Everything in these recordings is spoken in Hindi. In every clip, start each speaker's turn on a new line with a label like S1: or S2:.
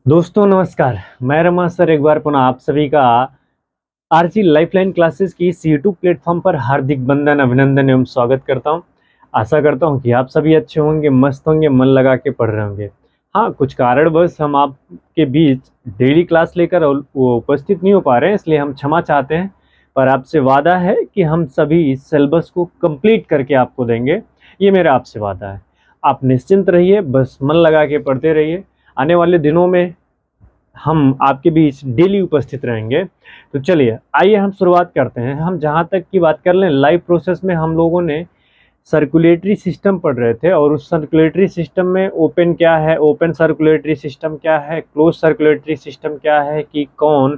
S1: दोस्तों नमस्कार। मैं रमा सर एक बार पुनः आप सभी का आरजी लाइफलाइन क्लासेस की इस यूट्यूब प्लेटफॉर्म पर हार्दिक वंदन अभिनंदन एवं स्वागत करता हूं। आशा करता हूं कि आप सभी अच्छे होंगे, मस्त होंगे, मन लगा के पढ़ रहे होंगे। हाँ, कुछ कारणवश हम आपके बीच डेली क्लास लेकर वो उपस्थित नहीं हो पा रहे हैं, इसलिए हम क्षमा चाहते हैं। पर आपसे वादा है कि हम सभी इस सिलेबस को कंप्लीट करके आपको देंगे, ये मेरा आपसे वादा है। आप निश्चिंत रहिए, बस मन लगा के पढ़ते रहिए। आने वाले दिनों में हम आपके बीच डेली उपस्थित रहेंगे। तो चलिए आइए हम शुरुआत करते हैं। हम जहाँ तक की बात कर लें, लाइव प्रोसेस में हम लोगों ने सर्कुलेटरी सिस्टम पढ़ रहे थे, और उस सर्कुलेटरी सिस्टम में ओपन क्या है, ओपन सर्कुलेटरी सिस्टम क्या है, क्लोज सर्कुलेटरी सिस्टम क्या है, कि कौन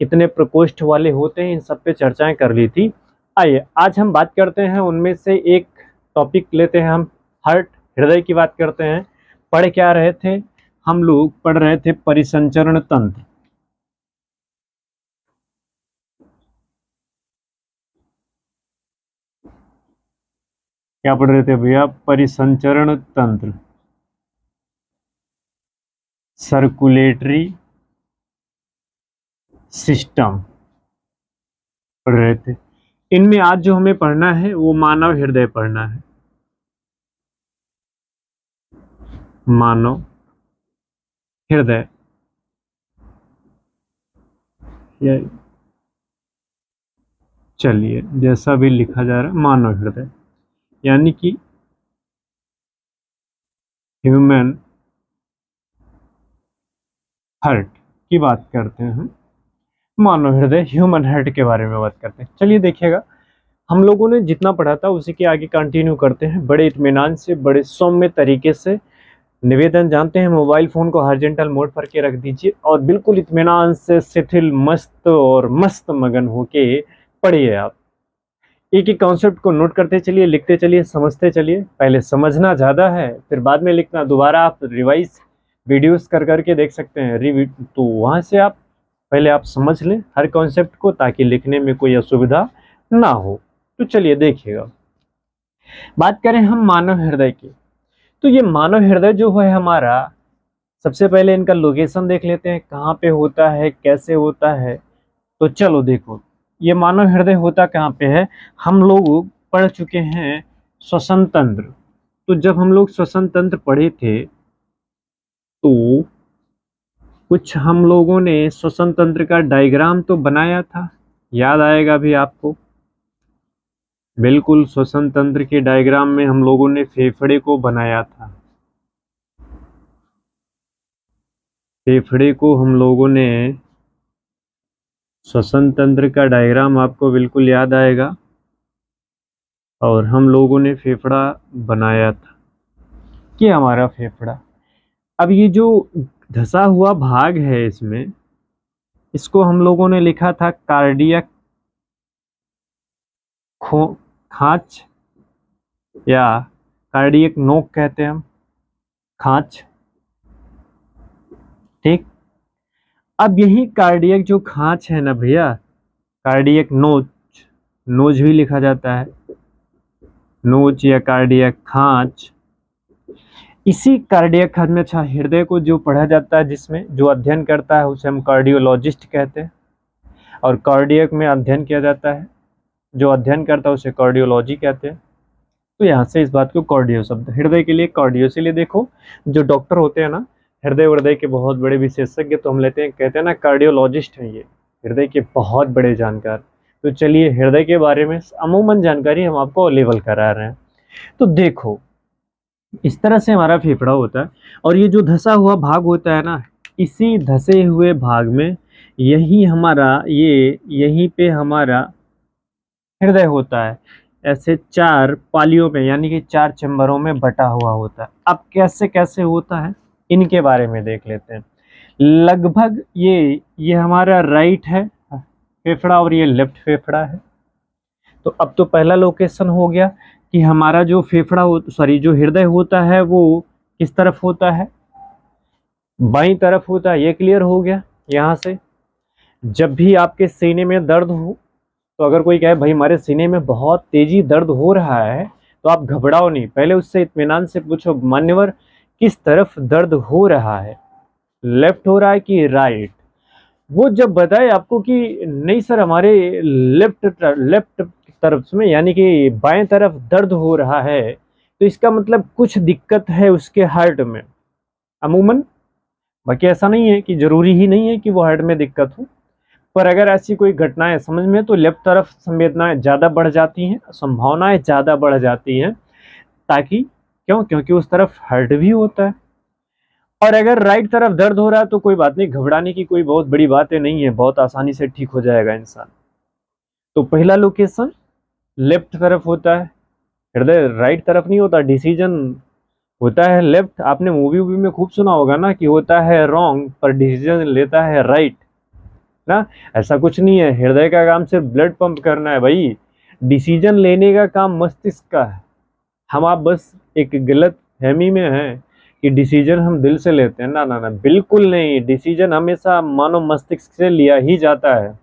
S1: कितने प्रकोष्ठ वाले होते हैं, इन सब पे चर्चाएं कर ली थी। आइए आज हम बात करते हैं उनमें से एक टॉपिक लेते हैं, हम हार्ट हृदय की बात करते हैं। पढ़ क्या रहे थे हम लोग? पढ़ रहे थे परिसंचरण तंत्र। क्या पढ़ रहे थे भैया? परिसंचरण तंत्र, सर्कुलेटरी सिस्टम पढ़ रहे थे। इनमें आज जो हमें पढ़ना है वो मानव हृदय पढ़ना है। मानव हृदय, चलिए जैसा भी लिखा जा रहा है, मानव हृदय यानी कि ह्यूमन हार्ट की बात करते हैं हम। मानव हृदय, ह्यूमन हार्ट के बारे में बात करते हैं। चलिए देखिएगा, हम लोगों ने जितना पढ़ा था उसी के आगे कंटिन्यू करते हैं, बड़े इत्मीनान से, बड़े सौम्य तरीके से। निवेदन जानते हैं, मोबाइल फ़ोन को हॉरिजॉन्टल मोड पर के रख दीजिए और बिल्कुल इत्मीनान से शिथिल मस्त और मस्त मगन होके पढ़िए। आप एक एक कॉन्सेप्ट को नोट करते चलिए, लिखते चलिए, समझते चलिए। पहले समझना ज़्यादा है, फिर बाद में लिखना। दोबारा आप रिवाइज वीडियोस कर करके देख सकते हैं, तो वहाँ से आप पहले आप समझ लें हर कॉन्सेप्ट को, ताकि लिखने में कोई असुविधा ना हो। तो चलिए देखिएगा, बात करें हम मानव हृदय की। तो ये मानव हृदय जो है हमारा, सबसे पहले इनका लोकेशन देख लेते हैं, कहाँ पे होता है, कैसे होता है। तो चलो देखो, ये मानव हृदय होता कहाँ पे है। हम लोग पढ़ चुके हैं श्वसन तंत्र। तो जब हम लोग श्वसन तंत्र पढ़े थे, तो कुछ हम लोगों ने श्वसन तंत्र का डायग्राम तो बनाया था, याद आएगा भी आपको। बिल्कुल, श्वसन तंत्र के डायग्राम में हम लोगों ने फेफड़े को बनाया था। फेफड़े को हम लोगों ने, श्वसन तंत्र का डायग्राम आपको बिल्कुल याद आएगा, और हम लोगों ने फेफड़ा बनाया था कि हमारा फेफड़ा। अब ये जो धसा हुआ भाग है इसमें, इसको हम लोगों ने लिखा था कार्डियक खांच, या कार्डियक नोक कहते हैं हम, खांच। ठीक, अब यही कार्डियक जो खांच है ना भैया, कार्डियक नोच, नोज भी लिखा जाता है, नोच या कार्डियक खांच। इसी कार्डियक खांच में, अच्छा, हृदय को जो पढ़ा जाता है, जिसमें जो अध्ययन करता है उसे हम कार्डियोलॉजिस्ट कहते हैं, और कार्डियक में अध्ययन किया जाता है, जो अध्ययन करता है उसे कार्डियोलॉजी कहते हैं। तो यहाँ से इस बात को कार्डियो शब्द, हृदय के लिए कार्डियो। से लिए देखो, जो डॉक्टर होते हैं ना, हृदय हृदय के बहुत बड़े विशेषज्ञ, तो हम लेते हैं, कहते हैं ना कार्डियोलॉजिस्ट हैं ये, हृदय के बहुत बड़े जानकार। तो चलिए हृदय के बारे में अमूमन जानकारी हम आपको अवेलेबल करा रहे हैं। तो देखो, इस तरह से हमारा फेफड़ा होता है, और ये जो धसा हुआ भाग होता है ना, इसी धसे हुए भाग में यही हमारा, ये यहीं पे हमारा हृदय होता है। ऐसे चार पालियों में, यानी कि चार चैम्बरों में बटा हुआ होता है। अब कैसे कैसे होता है, इनके बारे में देख लेते हैं। लगभग ये हमारा राइट है फेफड़ा, और ये लेफ्ट फेफड़ा है। तो अब तो पहला लोकेशन हो गया कि हमारा जो फेफड़ा हो, सॉरी, जो हृदय होता है वो किस तरफ होता है, बाईं तरफ होता है। ये क्लियर हो गया। यहाँ से जब भी आपके सीने में दर्द हो, तो अगर कोई कहे भाई हमारे सीने में बहुत तेजी दर्द हो रहा है, तो आप घबराओ नहीं, पहले उससे इत्मीनान से पूछो, मान्यवर किस तरफ दर्द हो रहा है। लेफ्ट हो रहा है कि राइट। वो जब बताए आपको कि नहीं सर हमारे लेफ्ट तरफ में यानी कि बाएं तरफ दर्द हो रहा है, तो इसका मतलब कुछ दिक्कत है उसके हार्ट में अमूमन। बाकी ऐसा नहीं है कि जरूरी ही नहीं है कि वो हार्ट में दिक्कत हो, पर अगर ऐसी कोई घटनाएं समझ में तो लेफ्ट तरफ संवेदनाएं ज़्यादा बढ़ जाती हैं, संभावनाएं ज़्यादा बढ़ जाती हैं, ताकि क्यों, क्योंकि उस तरफ हार्ट भी होता है। और अगर राइट तरफ दर्द हो रहा है तो कोई बात नहीं, घबराने की कोई बहुत बड़ी बात नहीं है, बहुत आसानी से ठीक हो जाएगा इंसान। तो पहला लोकेशन लेफ्ट तरफ होता है, हृदय राइट तरफ नहीं होता, डिसीजन होता है लेफ्ट। आपने मूवी में खूब सुना होगा ना कि होता है रॉन्ग पर डिसीजन लेता है राइट ना। ऐसा कुछ नहीं है, हृदय का काम सिर्फ ब्लड पंप करना है भाई, डिसीजन लेने का काम मस्तिष्क का है। हम आप बस एक गलत फहमी में हैं कि डिसीजन हम दिल से लेते हैं, ना ना ना, बिल्कुल नहीं, डिसीजन हमेशा मानव मस्तिष्क से लिया ही जाता है।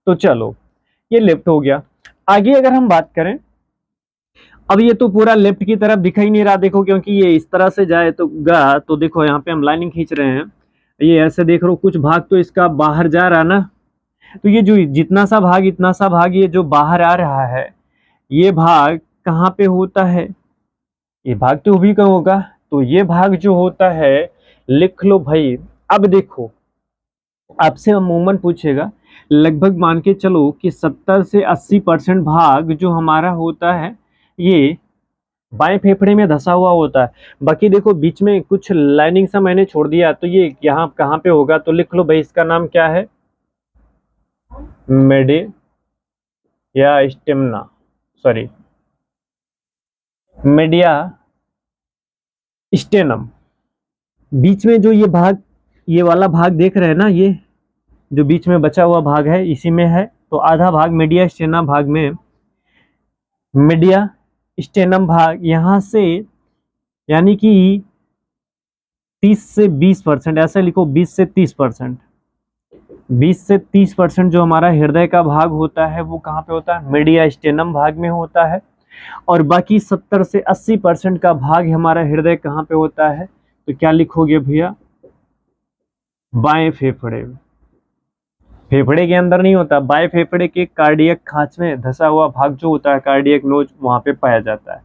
S1: तो चलो ये लेफ्ट हो गया। आगे अगर हम बात करें, अब ये तो पूरा लेफ्ट की तरफ दिखाई नहीं रहा, देखो, क्योंकि ये इस तरह से जाए तो गा, तो देखो यहाँ पे हम लाइनिंग खींच रहे हैं, ये ऐसे देख रहे हो, कुछ भाग तो इसका बाहर जा रहा ना। तो ये जो जितना सा भाग इतना सा भाग ये जो बाहर आ रहा है, ये भाग कहाँ पे होता है, ये भाग तो भी कहाँ होगा, तो ये भाग जो होता है लिख लो भाई। अब देखो आपसे अमूमन पूछेगा, लगभग मान के चलो कि 70 से 80% भाग जो हमारा होता है ये बाएं फेफड़े में धसा हुआ होता है। बाकी देखो बीच में कुछ लाइनिंग सा मैंने छोड़ दिया, तो ये यहाँ कहाँ पे होगा, तो लिख लो भाई, इसका नाम क्या है, मेडे या स्टेमना, सॉरी मेडिया स्टेनम। बीच में जो ये भाग, ये वाला भाग देख रहे हैं ना, ये जो बीच में बचा हुआ भाग है इसी में है, तो आधा भाग मीडिया स्टेनम भाग में, मीडिया स्टेनम भाग यहाँ से यानी कि 30 से 20%, ऐसे लिखो 20 से 30%, 20 से 30% जो हमारा हृदय का भाग होता है वो कहाँ पे होता है, मीडिया स्टेनम भाग में होता है। और बाकी 70 से 80% का भाग हमारा हृदय कहाँ पे होता है, तो क्या लिखोगे भैया, बाएं फेफड़े में। फेफड़े के अंदर नहीं होता, बाएं फेफड़े के कार्डियक खांच में धसा हुआ भाग जो होता है, कार्डियक नोज, वहां पे पाया जाता है।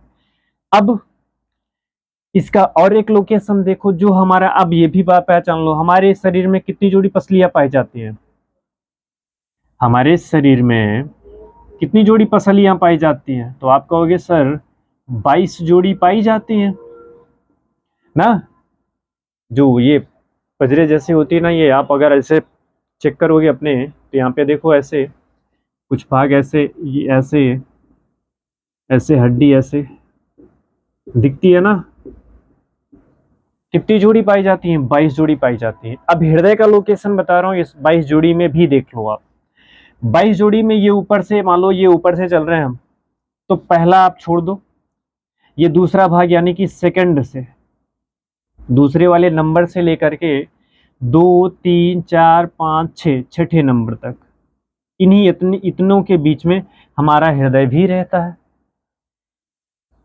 S1: अब इसका और एक लोकेशन देखो जो हमारा, अब ये भी बात पहचान लो, हमारे शरीर में कितनी जोड़ी पसलियां पाई जाती हैं, हमारे शरीर में कितनी जोड़ी पसलियां पाई जाती हैं, तो आप कहोगे सर 22 जोड़ी पाई जाती हैं ना। जो ये पजरे जैसी होती है ना, ये आप अगर ऐसे चेक करोगे अपने, तो यहाँ पे देखो ऐसे कुछ भाग ऐसे, ये ऐसे ऐसे हड्डी ऐसे दिखती है ना, कितनी जोड़ी पाई जाती है, 22 जोड़ी पाई जाती है। अब हृदय का लोकेशन बता रहा हूँ, इस 22 जोड़ी में भी देख लो आप, 22 जोड़ी में ये ऊपर से, मान लो ये ऊपर से चल रहे हैं हम, तो पहला आप छोड़ दो, ये दूसरा भाग यानी कि सेकंड से, दूसरे वाले नंबर से लेकर के 2 3 4 5 6 छठे नंबर तक, इन्हीं इतनों के बीच में हमारा हृदय भी रहता है।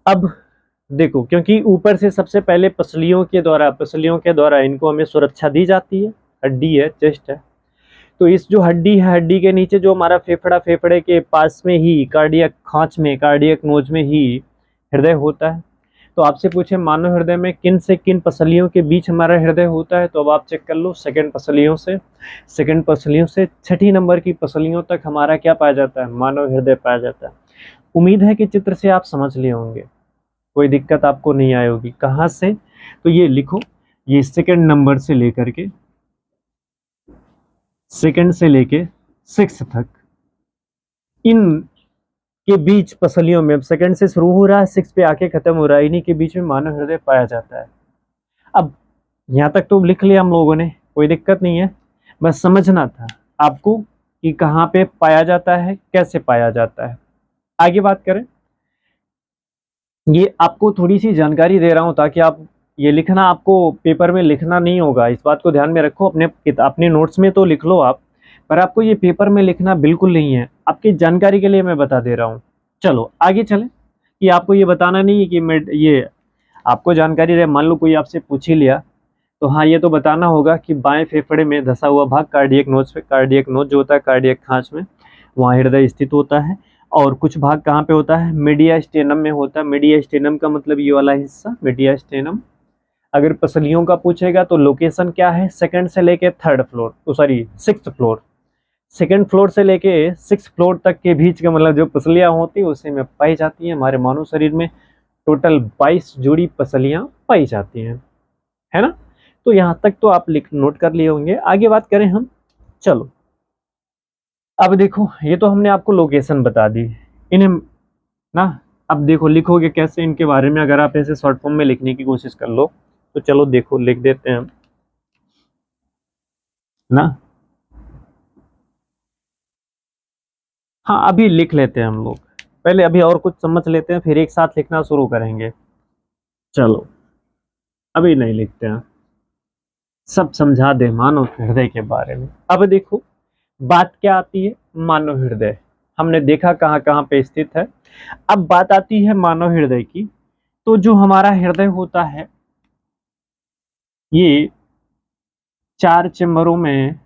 S1: अब देखो, क्योंकि ऊपर से सबसे पहले पसलियों के द्वारा इनको हमें सुरक्षा दी जाती है, हड्डी है, चेस्ट है, तो इस जो हड्डी है, हड्डी के नीचे जो हमारा फेफड़ा, फेफड़े के पास में ही कार्डियक खांच में, कार्डियक नोज में ही हृदय होता है। तो आपसे पूछे मानव हृदय में किन से किन पसलियों के बीच हमारा हृदय होता है, तो अब आप चेक कर लो, सेकंड पसलियों से छठी नंबर की पसलियों तक हमारा क्या पाया जाता है, मानव हृदय पाया जाता है। उम्मीद है कि चित्र से आप समझ लिए होंगे, कोई दिक्कत आपको नहीं आई होगी। कहाँ से, तो ये लिखो, ये सेकंड नंबर से लेकर के, सेकंड से लेके 6 तक, इन के बीच पसलियों में, सेकंड से शुरू हो रहा है 6 पे आके खत्म हो रहा है, इन्हीं के बीच में मानव हृदय पाया जाता है। अब यहाँ तक तो लिख लिया हम लोगों ने, कोई दिक्कत नहीं है, बस समझना था आपको कि कहाँ पे पाया जाता है, कैसे पाया जाता है। आगे बात करें, ये आपको थोड़ी सी जानकारी दे रहा हूँ ताकि आप ये लिखना, आपको पेपर में लिखना नहीं होगा, इस बात को ध्यान में रखो, अपने नोट्स में तो लिख लो आप, पर आपको ये पेपर में लिखना बिल्कुल नहीं है, आपकी जानकारी के लिए मैं बता दे रहा हूँ। चलो आगे चलें, कि आपको ये बताना नहीं है कि मैं ये आपको जानकारी रहे, मान लो कोई आपसे पूछ ही लिया, तो हाँ, ये तो बताना होगा कि बाएं फेफड़े में धसा हुआ भाग कार्डियक नोज पे, कार्डियक नोज जो होता है कार्डियक खांच में, वहाँ हृदय स्थित होता है। और कुछ भाग कहाँ पे होता है, मीडियास्टेनम में होता है। मीडियास्टेनम का मतलब ये वाला हिस्सा मीडियास्टेनम। अगर पसलियों का पूछेगा तो लोकेशन क्या है, सेकंड से लेके थर्ड फ्लोर, तो sorry sixth floor, second floor से लेके सिक्स फ्लोर तक के बीच का मतलब जो पसलियां होती है उसी में पाई जाती हैं। हमारे मानव शरीर में टोटल 22 जोड़ी पसलियां पाई जाती हैं, है ना। तो यहाँ तक तो आप लिख नोट कर लिए होंगे। आगे बात करें हम, चलो अब देखो, ये तो हमने आपको लोकेशन बता दी इन्हें ना। अब देखो लिखोगे कैसे इनके बारे में, अगर आप ऐसे शॉर्ट फॉर्म में लिखने की कोशिश कर लो तो चलो देखो लिख देते हैं हम ना। हाँ अभी लिख लेते हैं हम लोग, पहले अभी और कुछ समझ लेते हैं फिर एक साथ लिखना शुरू करेंगे। चलो अभी नहीं लिखते हैं, सब समझा दे मानव हृदय के बारे में। अब देखो बात क्या आती है, मानव हृदय हमने देखा कहाँ कहाँ पे स्थित है। अब बात आती है मानव हृदय की। तो जो हमारा हृदय होता है ये 4 चेम्बरों में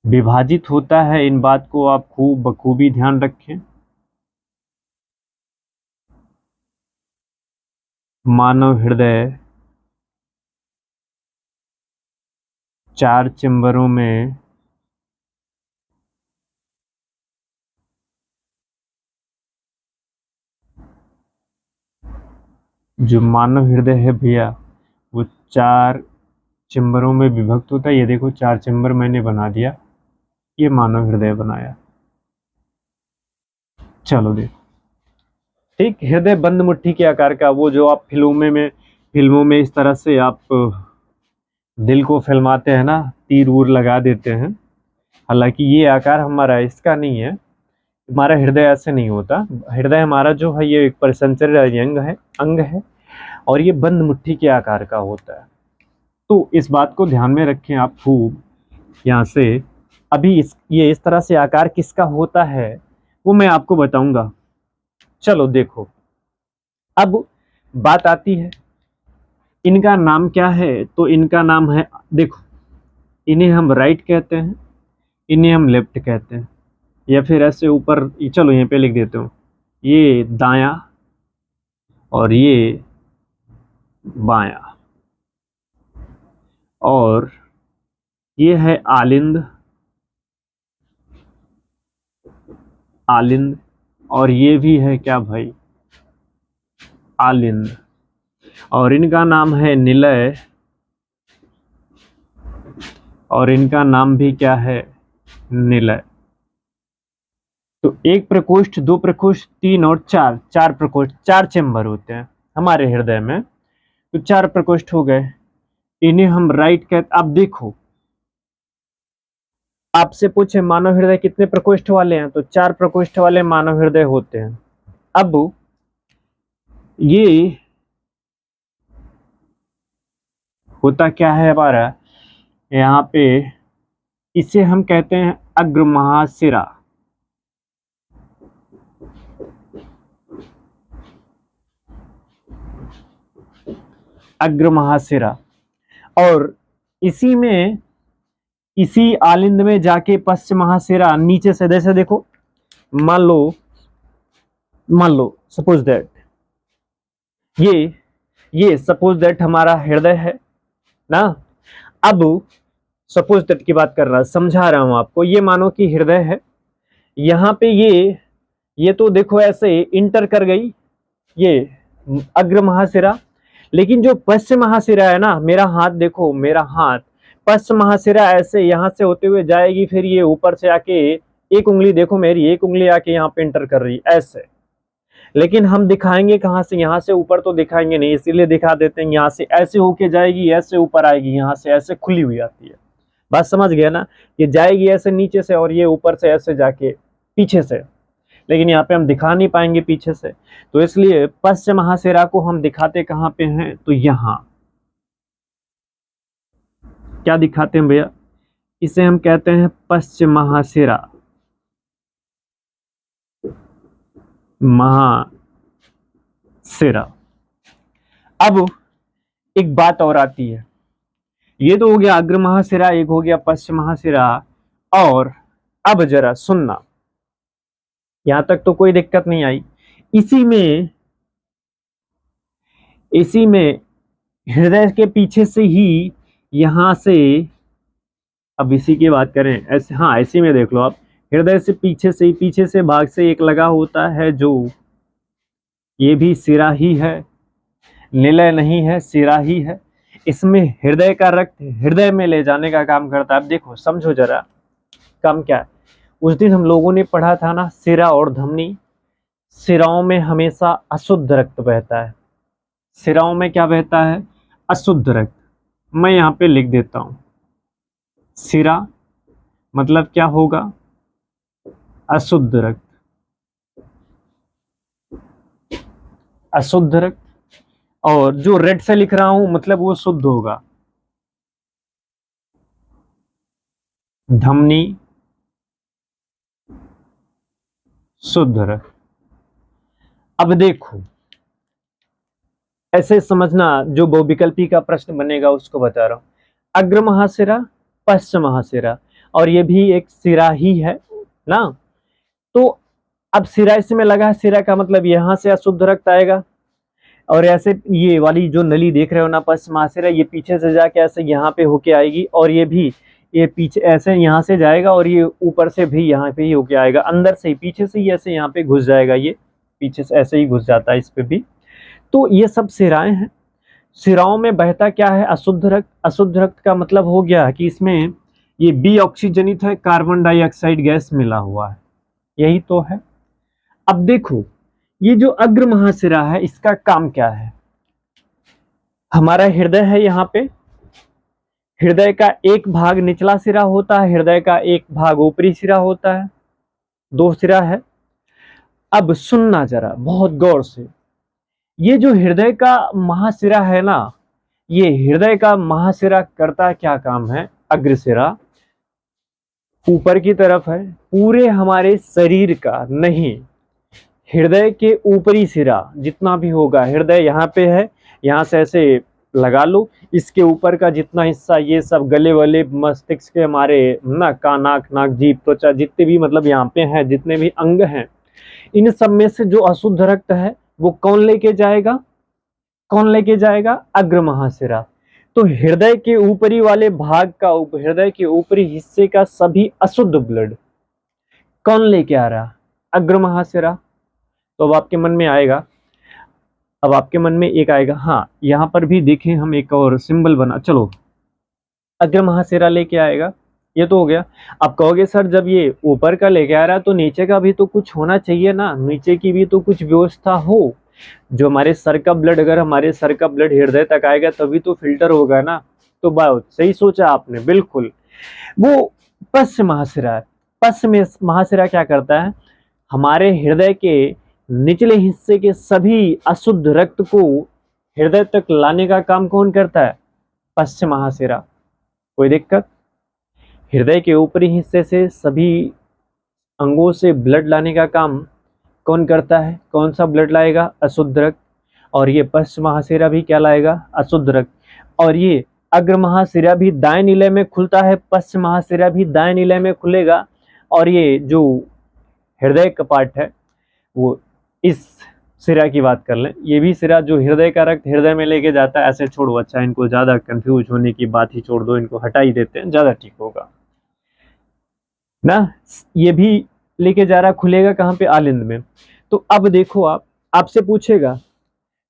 S1: विभाजित होता है। इन बात को आप खूब बखूबी ध्यान रखें। मानव हृदय 4 चेम्बरों में जो मानव हृदय है भैया वो 4 चेम्बरों में विभक्त होता है। ये देखो 4 चेम्बर मैंने बना दिया, ये मानव हृदय बनाया। चलो देखो, ठीक हृदय बंद मुट्ठी के आकार का, वो जो आप फिल्मों में इस तरह से आप दिल को फिल्माते हैं ना, तीर वूर लगा देते हैं। हालांकि ये आकार हमारा इसका नहीं है, हमारा हृदय ऐसे नहीं होता। हृदय हमारा जो है ये एक परिसंचरी अंग है और ये बंद मुट्ठी के आकार का होता है। तो इस बात को ध्यान में रखें आप खूब। यहाँ से अभी ये इस तरह से आकार किसका होता है वो मैं आपको बताऊंगा। चलो देखो अब बात आती है इनका नाम क्या है। तो इनका नाम है, देखो इन्हें हम राइट कहते हैं, इन्हें हम लेफ्ट कहते हैं, या फिर ऐसे ऊपर, चलो यहीं पे लिख देते हूँ, ये दायां और ये बायां, और ये है आलिंद, आलिंद, और ये भी है क्या भाई, आलिंद। और इनका नाम है निलय, और इनका नाम भी क्या है, निलय। तो एक प्रकोष्ठ, दो प्रकोष्ठ, तीन और चार, चार प्रकोष्ठ, 4 चेम्बर होते हैं हमारे हृदय में। तो 4 प्रकोष्ठ हो गए, इन्हें हम राइट कहते। अब देखो आपसे पूछे मानव हृदय कितने प्रकोष्ठ वाले हैं, तो 4 प्रकोष्ठ वाले मानव हृदय होते हैं। अब ये होता क्या है हमारा यहाँ पे, इसे हम कहते हैं अग्र महाशिरा। अग्र महाशिरा, और इसी में, इसी आलिंद में जाके पश्च महाशिरा नीचे से, जैसे देखो मान लो सपोज दैट ये सपोज दैट हमारा हृदय है ना। अब सपोज दैट की बात कर रहा, समझा रहा हूं आपको। ये मानो कि हृदय है, यहाँ पे ये तो देखो ऐसे इंटर कर गई ये अग्र महाशिरा। लेकिन जो पश्चिम महाशिरा है ना, मेरा हाथ देखो, मेरा हाथ पश्चिम महाशिरा ऐसे यहाँ से होते हुए जाएगी, फिर ये ऊपर से आके एक उंगली देखो, मेरी एक उंगली आके यहाँ पे इंटर कर रही ऐसे। लेकिन हम दिखाएंगे कहाँ से, यहाँ से ऊपर तो दिखाएंगे नहीं, इसीलिए दिखा देते हैं यहाँ से ऐसे होके जाएगी, ऐसे ऊपर आएगी, यहाँ से ऐसे खुली हुई आती है। बात समझ गया ना, ये जाएगी ऐसे नीचे से और ये ऊपर से ऐसे जाके पीछे से, लेकिन यहाँ पे हम दिखा नहीं पाएंगे पीछे से। तो इसलिए पश्चिम महाशिरा को हम दिखाते कहाँ पे हैं, तो यहाँ क्या दिखाते हैं भैया, इसे हम कहते हैं पश्चिम महाशिरा, महाशिरा। अब एक बात और आती है, ये तो हो गया अग्र महाशिरा, एक हो गया पश्च महाशिरा। और अब जरा सुनना, यहां तक तो कोई दिक्कत नहीं आई। इसी में हृदय के पीछे से ही यहां से, अब इसी की बात करें ऐसे, हाँ ऐसे में देख लो आप, हृदय से पीछे से भाग से एक लगा होता है, जो ये भी सिरा ही है, निलय नहीं है, सिरा ही है। इसमें हृदय का रक्त हृदय में ले जाने का काम करता है। अब देखो समझो जरा काम क्या है। उस दिन हम लोगों ने पढ़ा था ना, सिरा और धमनी। सिराओं में हमेशा अशुद्ध रक्त बहता है। सिराओं में क्या बहता है? अशुद्ध रक्त। मैं यहाँ पे लिख देता हूं, सिरा मतलब क्या होगा? अशुद्ध रक्त। अशुद्ध रक्त। और जो रेड से लिख रहा हूं मतलब वो शुद्ध होगा, धमनी शुद्ध रक्त। अब देखो ऐसे समझना, जो बहुविकल्पी का प्रश्न बनेगा उसको बता रहा हूं। अग्र महाशिरा, पश्च महाशिरा, और ये भी एक सिरा ही है ना। तो अब सिरा इसमें लगा है, सिरा का मतलब यहां से अशुद्ध रक्त आएगा, और ऐसे ये वाली जो नली देख रहे हो ना पश्च महाशिरा, ये पीछे से जाके ऐसे यहाँ पे होके आएगी, और ये भी ये पीछे ऐसे यहाँ से जाएगा, और ये ऊपर से भी यहाँ पे ही होके आएगा, अंदर से ही पीछे से ही ऐसे यहाँ पे घुस जाएगा, ये पीछे से ऐसे ही घुस जाता है इस पे भी। तो ये सब सिराएं हैं। सिराओं में बहता क्या है? अशुद्ध रक्त। अशुद्ध रक्त का मतलब हो गया कि इसमें ये बी ऑक्सीजनित है, कार्बन डाइऑक्साइड गैस मिला हुआ है, यही तो है। अब देखो ये जो अग्र महाशिरा है इसका काम क्या है? हमारा हृदय है, यहाँ पे हृदय का एक भाग निचला सिरा होता है, हृदय का एक भाग ऊपरी सिरा होता है, दो सिरा है। अब सुनना जरा बहुत गौर से, ये जो हृदय का महाशिरा है ना, ये हृदय का महाशिरा करता क्या काम है? अग्रशिरा ऊपर की तरफ है, पूरे हमारे शरीर का नहीं, हृदय के ऊपरी सिरा जितना भी होगा, हृदय यहाँ पे है, यहाँ से ऐसे लगा लो, इसके ऊपर का जितना हिस्सा, ये सब गले वाले मस्तिष्क के हमारे ना, कान नाक नाक जीभ त्वचा जितने भी मतलब यहाँ पे हैं, जितने भी अंग हैं, इन सब में से जो अशुद्ध रक्त है वो कौन लेके जाएगा? कौन लेके जाएगा? अग्र महाशिरा। तो हृदय के ऊपरी वाले भाग का, हृदय के ऊपरी हिस्से का सभी अशुद्ध ब्लड कौन लेके आ रहा? अग्र महाशिरा। तो अब आपके मन में आएगा, अब आपके मन में एक आएगा, हाँ यहाँ पर भी देखें हम एक और सिंबल बना, चलो अग्र महाशिरा लेके आएगा, ये तो हो गया। अब कहोगे सर जब ये ऊपर का लेके आ रहा है तो नीचे का भी तो कुछ होना चाहिए ना, नीचे की भी तो कुछ व्यवस्था हो, जो हमारे सर का ब्लड, अगर हमारे सर का ब्लड हृदय तक आएगा तभी तो फिल्टर होगा ना। तो बहुत सही सोचा आपने, बिल्कुल। वो पश्च महाशिरा है। पश्च महाशिरा क्या करता है? हमारे हृदय के निचले हिस्से के सभी अशुद्ध रक्त को हृदय तक लाने का काम कौन करता है? पश्च महाशिरा। कोई दिक्कत? हृदय के ऊपरी हिस्से से सभी अंगों से ब्लड लाने का काम कौन करता है? कौन सा ब्लड लाएगा? अशुद्ध रक्त। और ये पश्च महाशिरा भी क्या लाएगा? अशुद्ध रक्त। और ये अग्र महाशिरा भी दाएं निलय में खुलता है, पश्च महाशिरा भी दाएं निलय में खुलेगा। और ये जो हृदय कपाट है, वो इस सिरा की बात कर लें, ये भी सिरा जो हृदय का रक्त हृदय में लेके जाता है। ऐसे छोड़ो, अच्छा इनको ज्यादा कंफ्यूज होने की बात ही छोड़ दो, इनको हटा ही देते हैं, ज्यादा ठीक होगा ना। ये भी लेके जा रहा, खुलेगा कहाँ पे? आलिंद में। तो अब देखो आपसे पूछेगा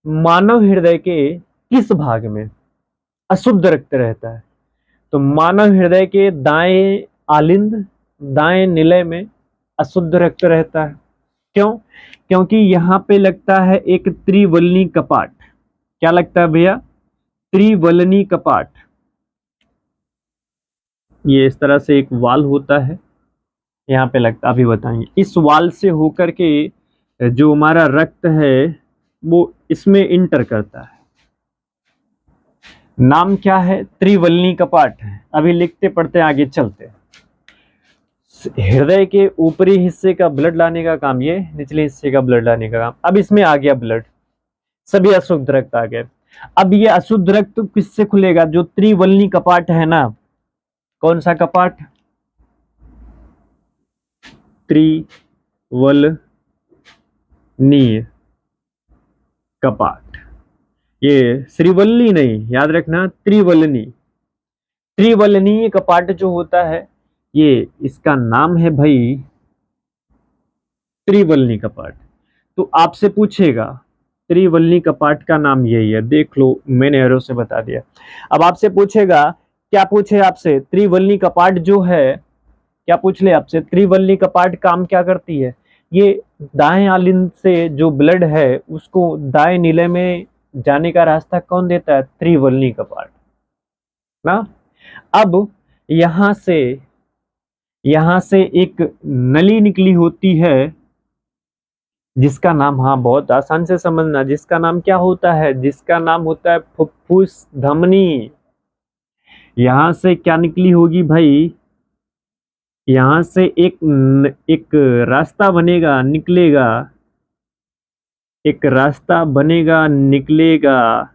S1: मानव हृदय के किस भाग में अशुद्ध रक्त रहता है? तो मानव हृदय के दाएं आलिंद, दाएं निलय में अशुद्ध रक्त रहता है। क्यों? क्योंकि यहाँ पे लगता है एक त्रिवलनी कपाट। क्या लगता है भैया? त्रिवलनी कपाट। ये इस तरह से एक वाल होता है, यहाँ पे लगता, अभी बताएंगे। इस वाल से होकर के जो हमारा रक्त है वो इसमें इंटर करता है। नाम क्या है? त्रिवलनी कपाट है। अभी लिखते पढ़ते आगे चलते। हृदय के ऊपरी हिस्से का ब्लड लाने का काम, ये निचले हिस्से का ब्लड लाने का काम। अब इसमें आ गया ब्लड, सभी अशुद्ध रक्त आ गए। अब ये अशुद्ध रक्त किससे खुलेगा? जो त्रिवलनी कपाट है ना, कौन सा कपाट? त्रिवलनीय कपाट। ये श्रीवल्ली नहीं, याद रखना, त्रिवलनी। त्रिवलनीय कपाट जो होता है, ये इसका नाम है भाई त्रिवलनी कपाट। तो आपसे पूछेगा त्रिवलनी कपाट का नाम यही है, देख लो मैंने एरो से बता दिया। अब आपसे पूछेगा, क्या पूछे आपसे? त्रिवलनी कपाट जो है, क्या पूछ ले आपसे? त्रिवलनी कपाट काम क्या करती है? ये दाएं आलिंद से जो ब्लड है उसको दाएं नीले में जाने का रास्ता कौन देता है? त्रिवलनी कपाट ना। अब यहां से एक नली निकली होती है जिसका नाम, हाँ बहुत आसान से समझना, जिसका नाम क्या होता है? जिसका नाम होता है फुफ्फुस धमनी। यहां से क्या निकली होगी भाई? यहां से एक रास्ता बनेगा, निकलेगा, एक रास्ता बनेगा, निकलेगा,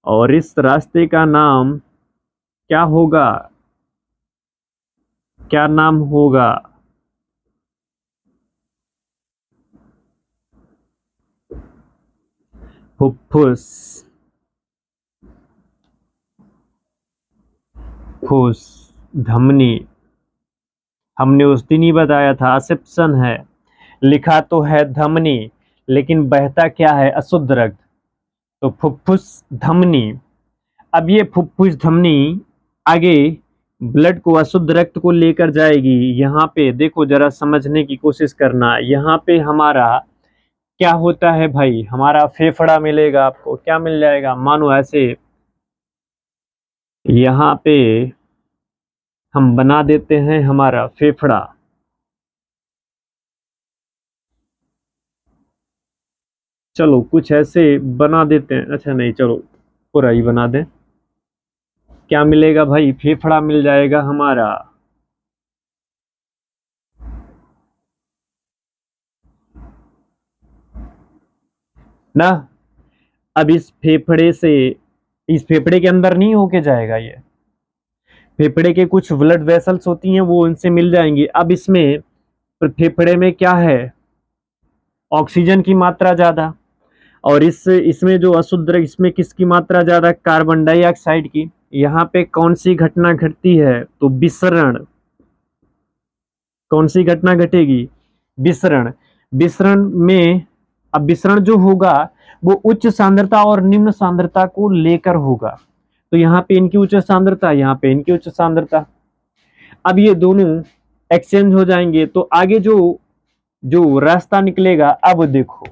S1: और इस रास्ते का नाम क्या होगा? क्या नाम होगा? फुफ्फुस, फुस धमनी। हमने उस दिन ही बताया था, असेप्शन है, लिखा तो है धमनी लेकिन बहता क्या है? अशुद्ध रक्त। तो फुफ्फुस धमनी। अब ये फुफ्फुस धमनी आगे ब्लड को, अशुद्ध रक्त को लेकर जाएगी। यहाँ पे देखो, जरा समझने की कोशिश करना। यहाँ पे हमारा क्या होता है भाई? हमारा फेफड़ा मिलेगा आपको। क्या मिल जाएगा? मानो ऐसे यहाँ पे हम बना देते हैं हमारा फेफड़ा। चलो कुछ ऐसे बना देते हैं, अच्छा नहीं, चलो पूरा ही बना दें। क्या मिलेगा भाई? फेफड़ा मिल जाएगा हमारा। ना, अब इस फेफड़े के अंदर नहीं होके जाएगा ये। फेफड़े के कुछ ब्लड वेसल्स होती हैं, वो इनसे मिल जाएंगी। अब इसमें फेफड़े में क्या है? ऑक्सीजन की मात्रा ज्यादा, और इसमें जो अशुद्ध रक्त, इसमें किसकी मात्रा ज्यादा? कार्बन डाइऑक्साइड की। यहाँ पे कौन सी घटना घटती है? तो विसरण। कौन सी घटना घटेगी? विसरण। विसरण में, अब विसरण जो होगा वो उच्च सांद्रता और निम्न सांद्रता को लेकर होगा। तो यहाँ पे इनकी उच्च सांद्रता, यहाँ पे इनकी उच्च सांद्रता। अब ये दोनों एक्सचेंज हो जाएंगे, तो आगे जो जो रास्ता निकलेगा, अब देखो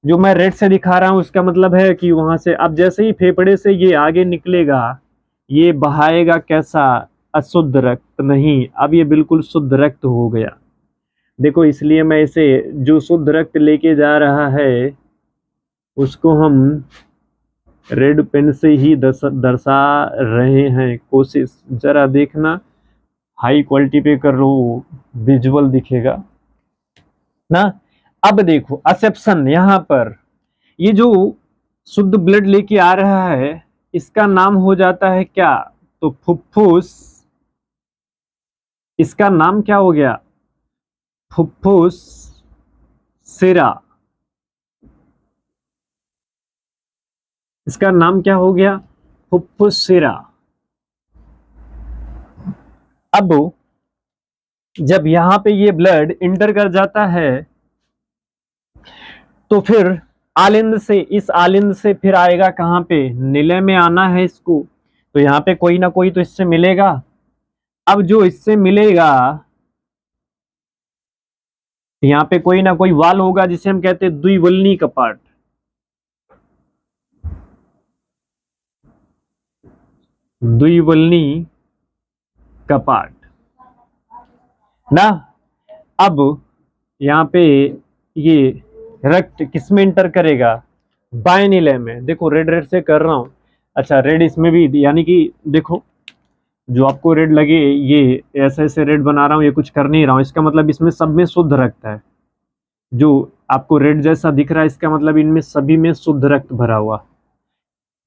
S1: जो मैं रेड से दिखा रहा हूं, उसका मतलब है कि वहां से, अब जैसे ही फेफड़े से ये आगे निकलेगा, ये बहाएगा कैसा? अशुद्ध रक्त नहीं, अब ये बिल्कुल शुद्ध रक्त हो गया। देखो, इसलिए मैं इसे, जो शुद्ध रक्त लेके जा रहा है उसको हम रेड पेन से ही दर्शा रहे हैं। कोशिश जरा देखना, हाई क्वालिटी पे कर लो, विजुअल दिखेगा ना। अब देखो असेप्शन, यहां पर ये जो शुद्ध ब्लड लेके आ रहा है इसका नाम हो जाता है क्या? तो फुफ्फुस। इसका नाम क्या हो गया? फुफ्फुस सिरा। इसका नाम क्या हो गया? फुफ्फुस सिरा। अब जब यहां पे ये ब्लड इंटर कर जाता है तो फिर आलिंद से, इस आलिंद से फिर आएगा कहां पे? नीले में आना है इसको। तो यहाँ पे कोई ना कोई तो इससे मिलेगा। अब जो इससे मिलेगा, यहाँ पे कोई ना कोई वाल होगा जिसे हम कहते हैं द्विवल्नी कपाट। द्विवल्नी कपाट ना। अब यहाँ पे ये रक्त किसमें इंटर करेगा? बाएं नीले में। देखो रेड रेड से कर रहा हूं। अच्छा, रेड इसमें भी, यानी कि देखो जो आपको रेड लगे, ये ऐसे ऐसे रेड बना रहा हूं, ये कुछ कर नहीं रहा हूं, इसका मतलब इसमें सब में शुद्ध रक्त है। जो आपको रेड जैसा दिख रहा है इसका मतलब इनमें सभी में शुद्ध रक्त भरा हुआ।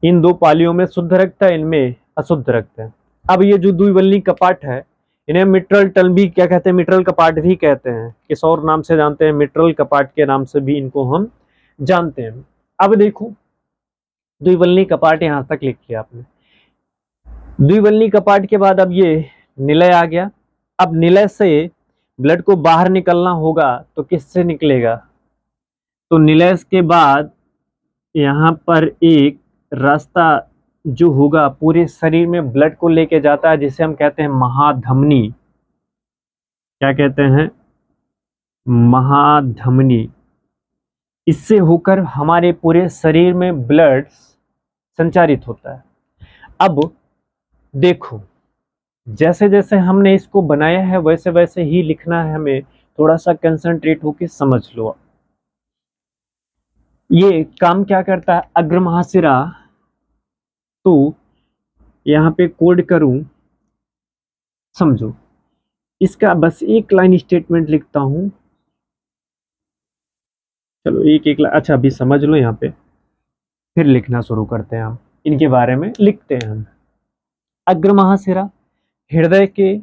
S1: इन दो पालियों में शुद्ध रक्त है, इनमें अशुद्ध रक्त है। अब ये जो द्विवल्ली कपाट है, इन्हें मिट्रल टल भी क्या कहते हैं, मिट्रल कपाट भी कहते हैं। किस और नाम से जानते हैं, मिट्रल कपाट के नाम से भी इनको हम जानते हैं। अब देखो द्विवल्ली कपाट यहां तक लिख किया आपने। द्विवल्ली कपाट के बाद अब ये निलय आ गया। अब निलय से ब्लड को बाहर निकलना होगा तो किससे निकलेगा, तो निलय के बाद यहाँ पर एक रास्ता जो होगा पूरे शरीर में ब्लड को लेके जाता है, जिसे हम कहते हैं महाधमनी। क्या कहते हैं, महाधमनी। इससे होकर हमारे पूरे शरीर में ब्लड संचारित होता है। अब देखो जैसे जैसे हमने इसको बनाया है वैसे वैसे ही लिखना है हमें, थोड़ा सा कंसंट्रेट होके समझ लो। ये काम क्या करता है, अग्र महाशिरा, तो यहाँ पे कोड करूं, समझो इसका बस एक लाइन स्टेटमेंट लिखता हूं। चलो एक एक अच्छा अभी समझ लो, यहाँ पे फिर लिखना शुरू करते हैं। हम इनके बारे में लिखते हैं। हम अग्र महाशिरा, हृदय के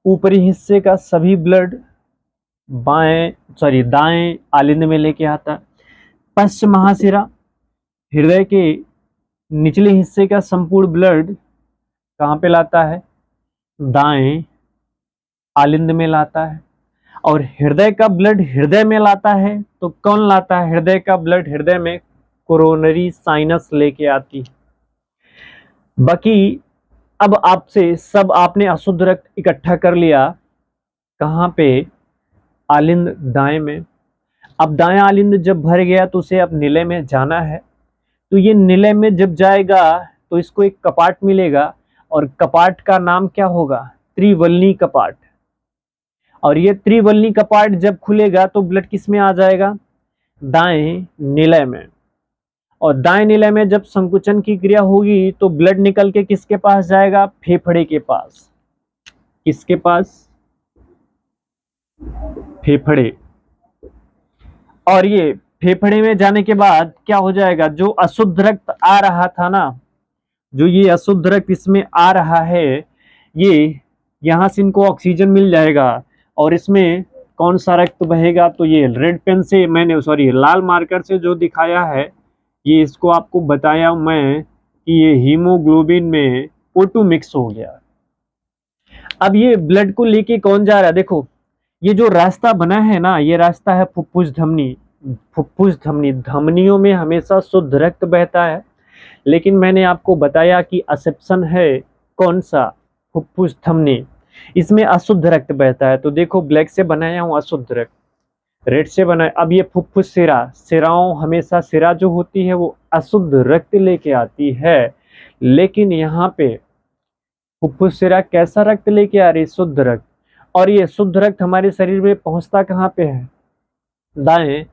S1: ऊपरी हिस्से का सभी ब्लड दाएं आलिंद में लेके आता है। पश्च महाशिरा, हृदय के निचले हिस्से का संपूर्ण ब्लड कहाँ पे लाता है, दाएं आलिंद में लाता है। और हृदय का ब्लड हृदय में लाता है तो कौन लाता है, हृदय का ब्लड हृदय में कोरोनरी साइनस लेके आती है। बाकी अब आपसे सब आपने अशुद्ध रक्त इकट्ठा कर लिया, कहाँ पे, आलिंद दाएं में। अब दाएं आलिंद जब भर गया तो उसे अब निलय में जाना है। तो ये निलय में जब जाएगा तो इसको एक कपाट मिलेगा, और कपाट का नाम क्या होगा, त्रिवल्ली कपाट। और ये त्रिवल्ली कपाट जब खुलेगा तो ब्लड किस में आ जाएगा, दाएं निलय में। और दाएं निलय में जब संकुचन की क्रिया होगी तो ब्लड निकल के किसके पास जाएगा, फेफड़े के पास। किसके पास, फेफड़े। और ये फेफड़े में जाने के बाद क्या हो जाएगा, जो अशुद्ध रक्त आ रहा था ना, जो ये अशुद्ध रक्त इसमें आ रहा है, ये यहाँ से इनको ऑक्सीजन मिल जाएगा। और इसमें कौन सा रक्त बहेगा, तो ये रेड पेन से मैंने लाल मार्कर से जो दिखाया है, ये इसको आपको बताया मैं कि ये हीमोग्लोबिन में O2 मिक्स हो गया। अब ये ब्लड को लेके कौन जा रहा है, देखो ये जो रास्ता बना है ना, ये रास्ता है फुफ्फुस धमनी। फुफ्फुस धमनी, धमनियों में हमेशा शुद्ध रक्त बहता है, लेकिन मैंने आपको बताया कि एक्सेप्शन है कौन सा, फुफ्फुस धमनी, इसमें अशुद्ध रक्त बहता है। तो देखो ब्लैक से बनाया हूँ अशुद्ध रक्त, रेड से बनाया। अब ये फुफ्फुस सिरा, सिराओं हमेशा सिरा जो होती है वो अशुद्ध रक्त लेके आती है, लेकिन यहाँ पे फुफ्फुस सिरा कैसा रक्त लेके आ रही है, शुद्ध रक्त। और ये शुद्ध रक्त हमारे शरीर में पहुंचता कहाँ पे है, दाएं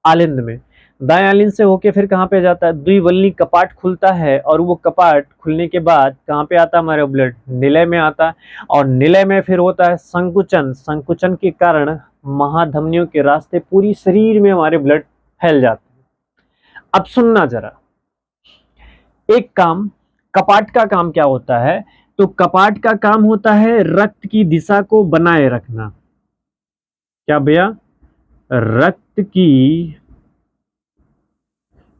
S1: आलिंद में। दाएं आलिंद से होके फिर कहाँ पे जाता है, द्विवल्ली कपाट खुलता है, और वो कपाट खुलने के बाद कहाँ पे आता है, हमारे ब्लड निलय में आता है। और निलय में फिर होता है संकुचन, संकुचन के कारण महाधमनियों के रास्ते पूरी शरीर में हमारे ब्लड फैल जाते हैं। अब सुनना जरा, एक काम, कपाट का काम क्या होता है, तो कपाट का काम होता है रक्त की दिशा को बनाए रखना। क्या भैया, रक्त की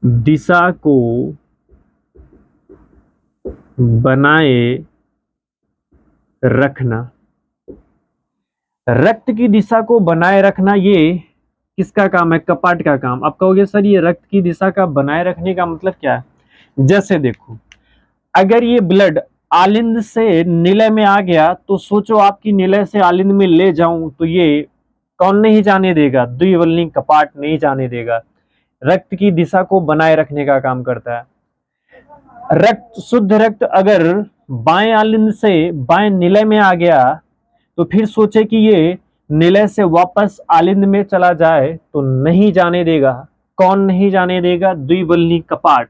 S1: दिशा को बनाए रखना। रक्त की दिशा को बनाए रखना ये किसका काम है, कपाट का काम। आप कहोगे सर ये रक्त की दिशा का बनाए रखने का मतलब क्या है, जैसे देखो अगर ये ब्लड आलिंद से निलय में आ गया तो सोचो आपकी निलय से आलिंद में ले जाऊं तो ये कौन नहीं जाने देगा, द्विवल्ली कपाट नहीं जाने देगा। रक्त की दिशा को बनाए रखने का काम करता है। रक्त, शुद्ध रक्त अगर बाएं आलिंद से बाएं निलय में आ गया तो फिर सोचे कि ये निलय से वापस आलिंद में चला जाए तो नहीं जाने देगा। कौन नहीं जाने देगा, द्विवल्ली कपाट।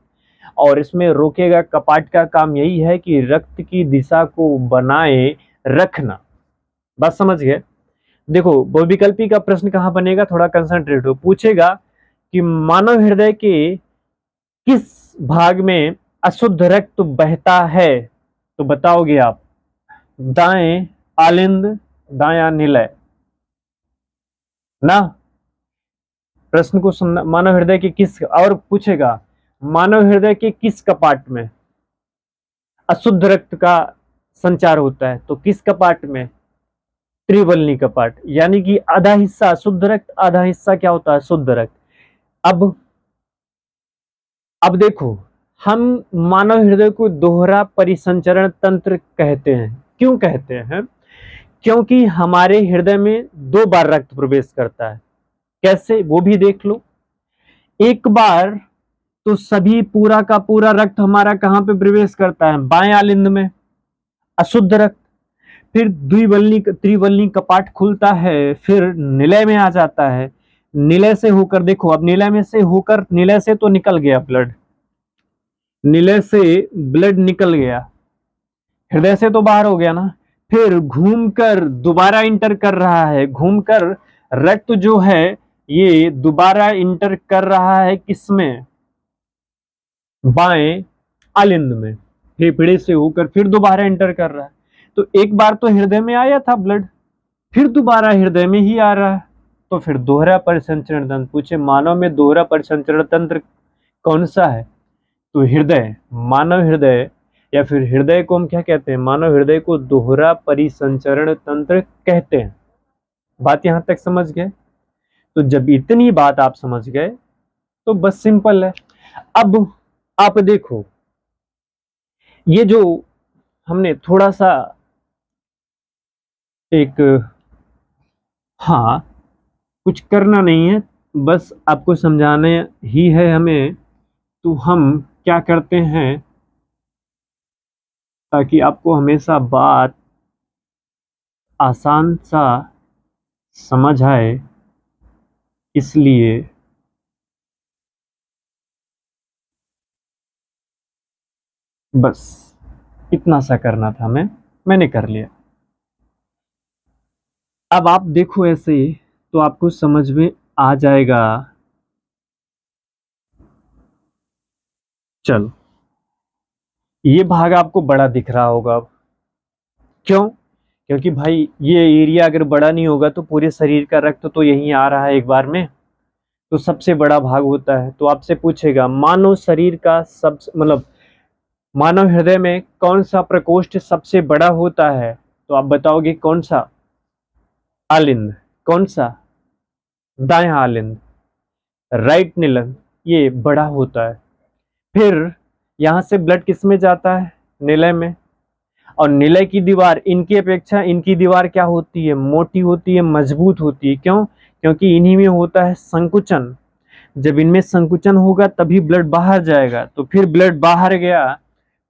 S1: और इसमें रोकेगा, कपाट का काम यही है कि रक्त की दिशा को बनाए रखना। बात समझ गए। देखो बहुविकल्पी का प्रश्न कहां बनेगा, थोड़ा कंसंट्रेट हो, पूछेगा कि मानव हृदय के किस भाग में अशुद्ध रक्त बहता है तो बताओगे आप, दाएं आलिंद, दायां निलय ना। प्रश्न को सुनना, मानव हृदय के किस, और पूछेगा मानव हृदय के किस कपाट में अशुद्ध रक्त का संचार होता है, तो किस कपाट में, त्रिवलनी कपाट, यानी कि आधा हिस्सा शुद्ध रक्त, आधा हिस्सा क्या होता है, शुद्ध रक्त। अब देखो, हम मानव हृदय को दोहरा परिसंचरण तंत्र कहते हैं। क्यों कहते हैं? क्योंकि हमारे हृदय में 2 बार रक्त प्रवेश करता है। कैसे, वो भी देख लो। एक बार तो सभी पूरा का पूरा रक्त हमारा कहां पे प्रवेश करता है, बाएं आलिंद में, अशुद्ध रक्त। फिर द्विवल्नी त्रिवल्नी कपाट खुलता है, फिर निलय में आ जाता है। निलय से होकर देखो, अब निलय में से होकर, निलय से तो निकल गया ब्लड, निलय से ब्लड निकल गया, हृदय से तो बाहर हो गया ना। फिर घूमकर दोबारा इंटर कर रहा है, घूमकर रक्त जो है ये दोबारा इंटर कर रहा है किसमें, बाएं आलिंद में, फेफड़े से होकर फिर दोबारा इंटर कर रहा है। तो एक बार तो हृदय में आया था ब्लड, फिर दोबारा हृदय में ही आ रहा है, तो फिर दोहरा परिसंचरण तंत्र। पूछे मानव में दोहरा परिसंचरण तंत्र कौन सा है, तो हृदय, मानव हृदय, या फिर हृदय को हम क्या कहते हैं, मानव हृदय को दोहरा परिसंचरण तंत्र कहते हैं। बात यहां तक समझ गए? तो जब इतनी बात आप समझ गए तो बस सिंपल है। अब आप देखो, ये जो हमने थोड़ा सा एक, हाँ कुछ करना नहीं है, बस आपको समझाना ही है हमें। तो हम क्या करते हैं, ताकि आपको हमेशा बात आसान सा समझ आए, इसलिए बस इतना सा करना था, मैंने कर लिया। अब आप देखो ऐसे तो आपको समझ में आ जाएगा। चलो, ये भाग आपको बड़ा दिख रहा होगा अब। क्यों? क्योंकि भाई ये एरिया अगर बड़ा नहीं होगा तो पूरे शरीर का रक्त तो यहीं आ रहा है एक बार में, तो सबसे बड़ा भाग होता है। तो आपसे पूछेगा मानव शरीर का सब, मतलब मानव हृदय में कौन सा प्रकोष्ठ सबसे बड़ा होता है, तो आप बताओगे कौन सा, आलिंद। कौन सा? दायां आलिंद, राइट निलन, ये बड़ा होता है। फिर यहां से ब्लड किस में जाता है, निलय में। और निलय की दीवार, इनकी अपेक्षा इनकी दीवार क्या होती है, मोटी होती है, मजबूत होती है। क्यों? क्योंकि इन्हीं में होता है संकुचन। जब इनमें संकुचन होगा तभी ब्लड बाहर जाएगा। तो फिर ब्लड बाहर गया,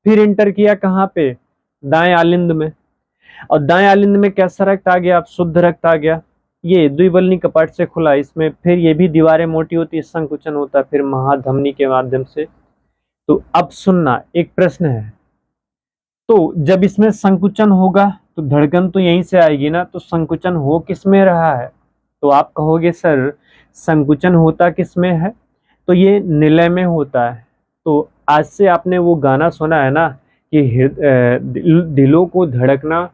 S1: फिर इंटर किया कहाँ पे, दाएं आलिंद में। और दाएं आलिंद में कैसा रक्त आ गया, अब शुद्ध रक्त आ गया। ये द्विवल्नी कपाट से खुला, इसमें फिर ये भी दीवारें मोटी होती है, संकुचन होता है, फिर महाधमनी के माध्यम से। तो अब सुनना, एक प्रश्न है, तो जब इसमें संकुचन होगा तो धड़कन तो यहीं से आएगी ना, तो संकुचन हो किस में रहा है, तो आप कहोगे सर संकुचन होता किस में है, तो ये निलय में होता है। तो आज से आपने वो गाना सुना है ना कि दिलों को धड़कना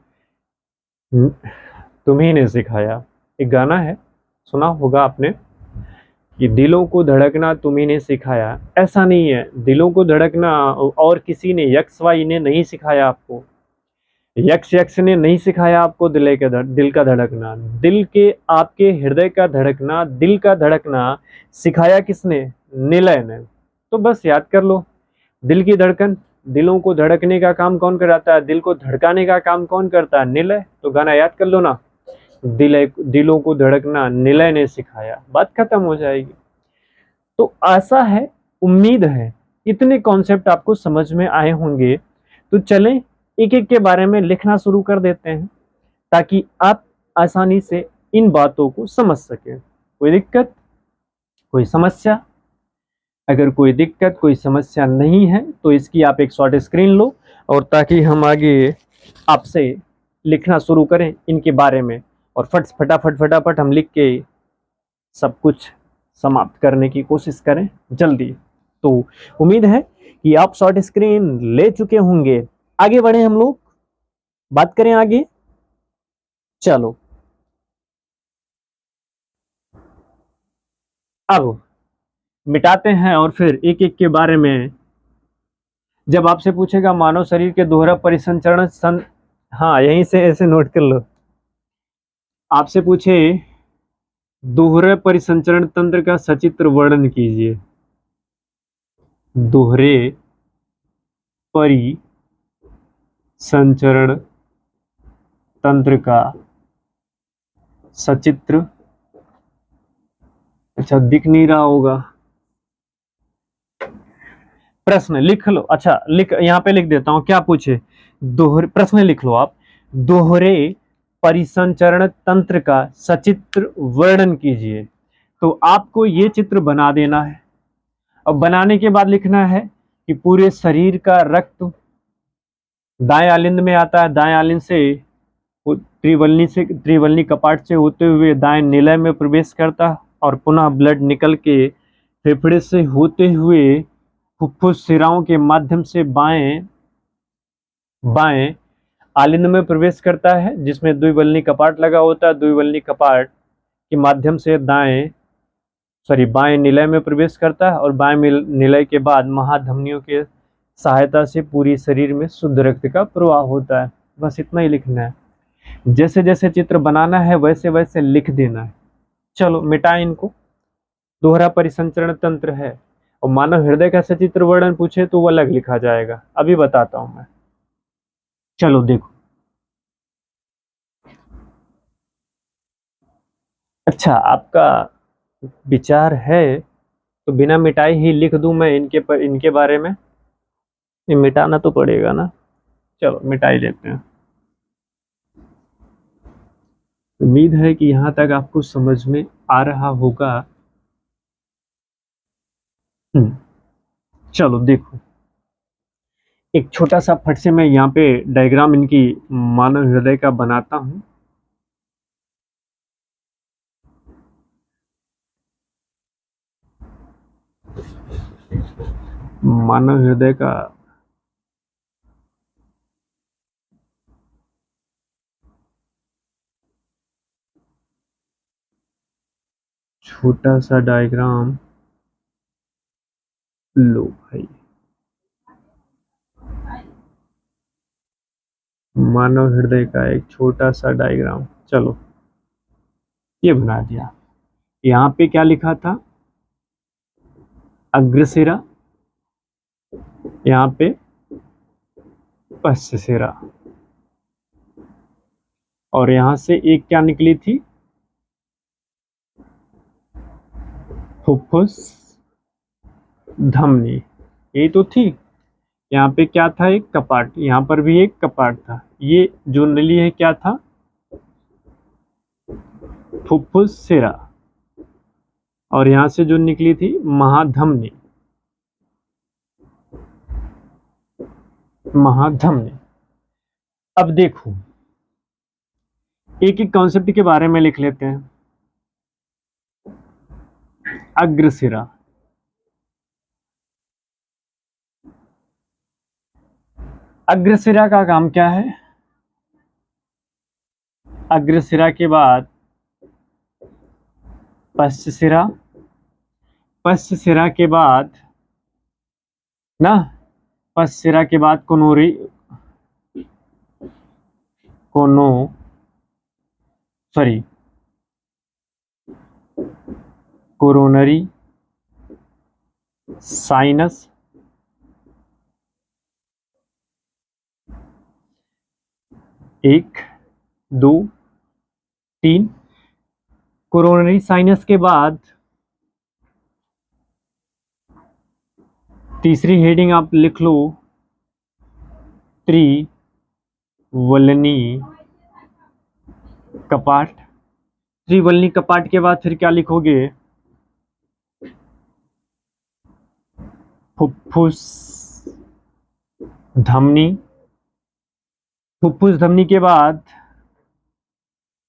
S1: तुम्ही ने सिखाया, एक गाना है, सुना होगा आपने कि दिलों को धड़कना तुम्ही ने सिखाया। ऐसा नहीं है, दिलों को धड़कना और किसी ने, यक्स वाई ने नहीं सिखाया आपको, यक्स ने नहीं सिखाया आपको दिल का धड़कना। दिल के, आपके हृदय का धड़कना, दिल का धड़कना सिखाया किसने, निलय ने। तो बस याद कर लो, दिल की धड़कन, दिलों को धड़कने का काम कौन कराता है, दिल को धड़काने का काम कौन करता है, निलय। तो गाना याद कर लो ना, दिलों को धड़कना निलय ने सिखाया, बात खत्म हो जाएगी। तो आशा है, उम्मीद है इतने कॉन्सेप्ट आपको समझ में आए होंगे। तो चलें एक एक के बारे में लिखना शुरू कर देते हैं, ताकि आप आसानी से इन बातों को समझ सकें। कोई दिक्कत, कोई समस्या? अगर कोई दिक्कत, कोई समस्या नहीं है तो इसकी आप एक शॉर्ट स्क्रीन लो, और ताकि हम आगे आपसे लिखना शुरू करें इनके बारे में, और फटाफट हम लिख के सब कुछ समाप्त करने की कोशिश करें जल्दी। तो उम्मीद है कि आप शॉर्ट स्क्रीन ले चुके होंगे। आगे बढ़े हम लोग, बात करें आगे। चलो अब मिटाते हैं और फिर एक एक के बारे में। जब आपसे पूछेगा मानव शरीर के दोहरा परिसंचरण हाँ यहीं से ऐसे नोट कर लो। आपसे पूछे दोहरे परिसंचरण तंत्र का सचित्र वर्णन कीजिए। दोहरे परिसंचरण तंत्र का सचित्र, अच्छा दिख नहीं रहा होगा, प्रश्न लिख लो। अच्छा लिख, यहाँ पे लिख देता हूं, क्या पूछे, दोहरे, प्रश्न लिख लो आप, दोहरे परिसंचरण तंत्र का सचित्र वर्णन कीजिए। तो आपको ये चित्र बना देना है। अब बनाने के बाद लिखना है कि पूरे शरीर का रक्त दाएं आलिंद में आता है, दाएं आलिंद से त्रिवलनी कपाट से होते हुए दाएं निलय में प्रवेश करता और पुनः ब्लड निकल के फेफड़े से होते हुए फुफ्फुस शिराओं के माध्यम से बाएं आलिंद में प्रवेश करता है, जिसमें द्विवल्नी कपाट लगा होता है। द्विवल्नी कपाट के माध्यम से बाएं निलय में प्रवेश करता है और बाएं निलय के बाद महाधमनियों के सहायता से पूरी शरीर में शुद्ध रक्त का प्रवाह होता है। बस इतना ही लिखना है। जैसे जैसे चित्र बनाना है वैसे वैसे लिख देना है। चलो मिटाएं इनको। दोहरा परिसंचरण तंत्र है और मानव हृदय का सचित्र वर्णन पूछे तो वो अलग लिखा जाएगा, अभी बताता हूं मैं। चलो देखो, अच्छा आपका विचार है तो बिना मिटाई ही लिख दूं मैं इनके बारे में, ये मिटाना तो पड़ेगा ना। चलो मिटाई लेते हैं। उम्मीद है कि यहां तक आपको समझ में आ रहा होगा। चलो देखो, एक छोटा सा फट से मैं यहाँ पे डायग्राम इनकी मानव हृदय का बनाता हूं। मानव हृदय का छोटा सा डायग्राम लो भाई, मानव हृदय का एक छोटा सा डायग्राम। चलो ये बना दिया। यहाँ पे क्या लिखा था, अग्रशिरा, यहाँ पे पश्चशिरा, और यहां से एक क्या निकली थी, फुफ्फुस धमनी, यही तो थी। यहाँ पे क्या था, एक कपाट, यहाँ पर भी एक कपाट था। ये जो नली है क्या था, फुफ्फुस सिरा, और यहां से जो निकली थी महाधमनी। अब देखो एक एक कॉन्सेप्ट के बारे में लिख लेते हैं। अग्रशिरा, अग्रशिरा का काम क्या है, अग्रशिरा के बाद पश्चशिरा, पश्चशिरा के बाद ना, पश्चशिरा के बाद कोरोनरी साइनस, एक दो तीन, कोरोनरी साइनस के बाद तीसरी हेडिंग आप लिख लो, त्रिवलनी कपाट। त्रिवलनी कपाट के बाद फिर क्या लिखोगे, फुफ्फुस धमनी। फुफ्फुस धमनी के बाद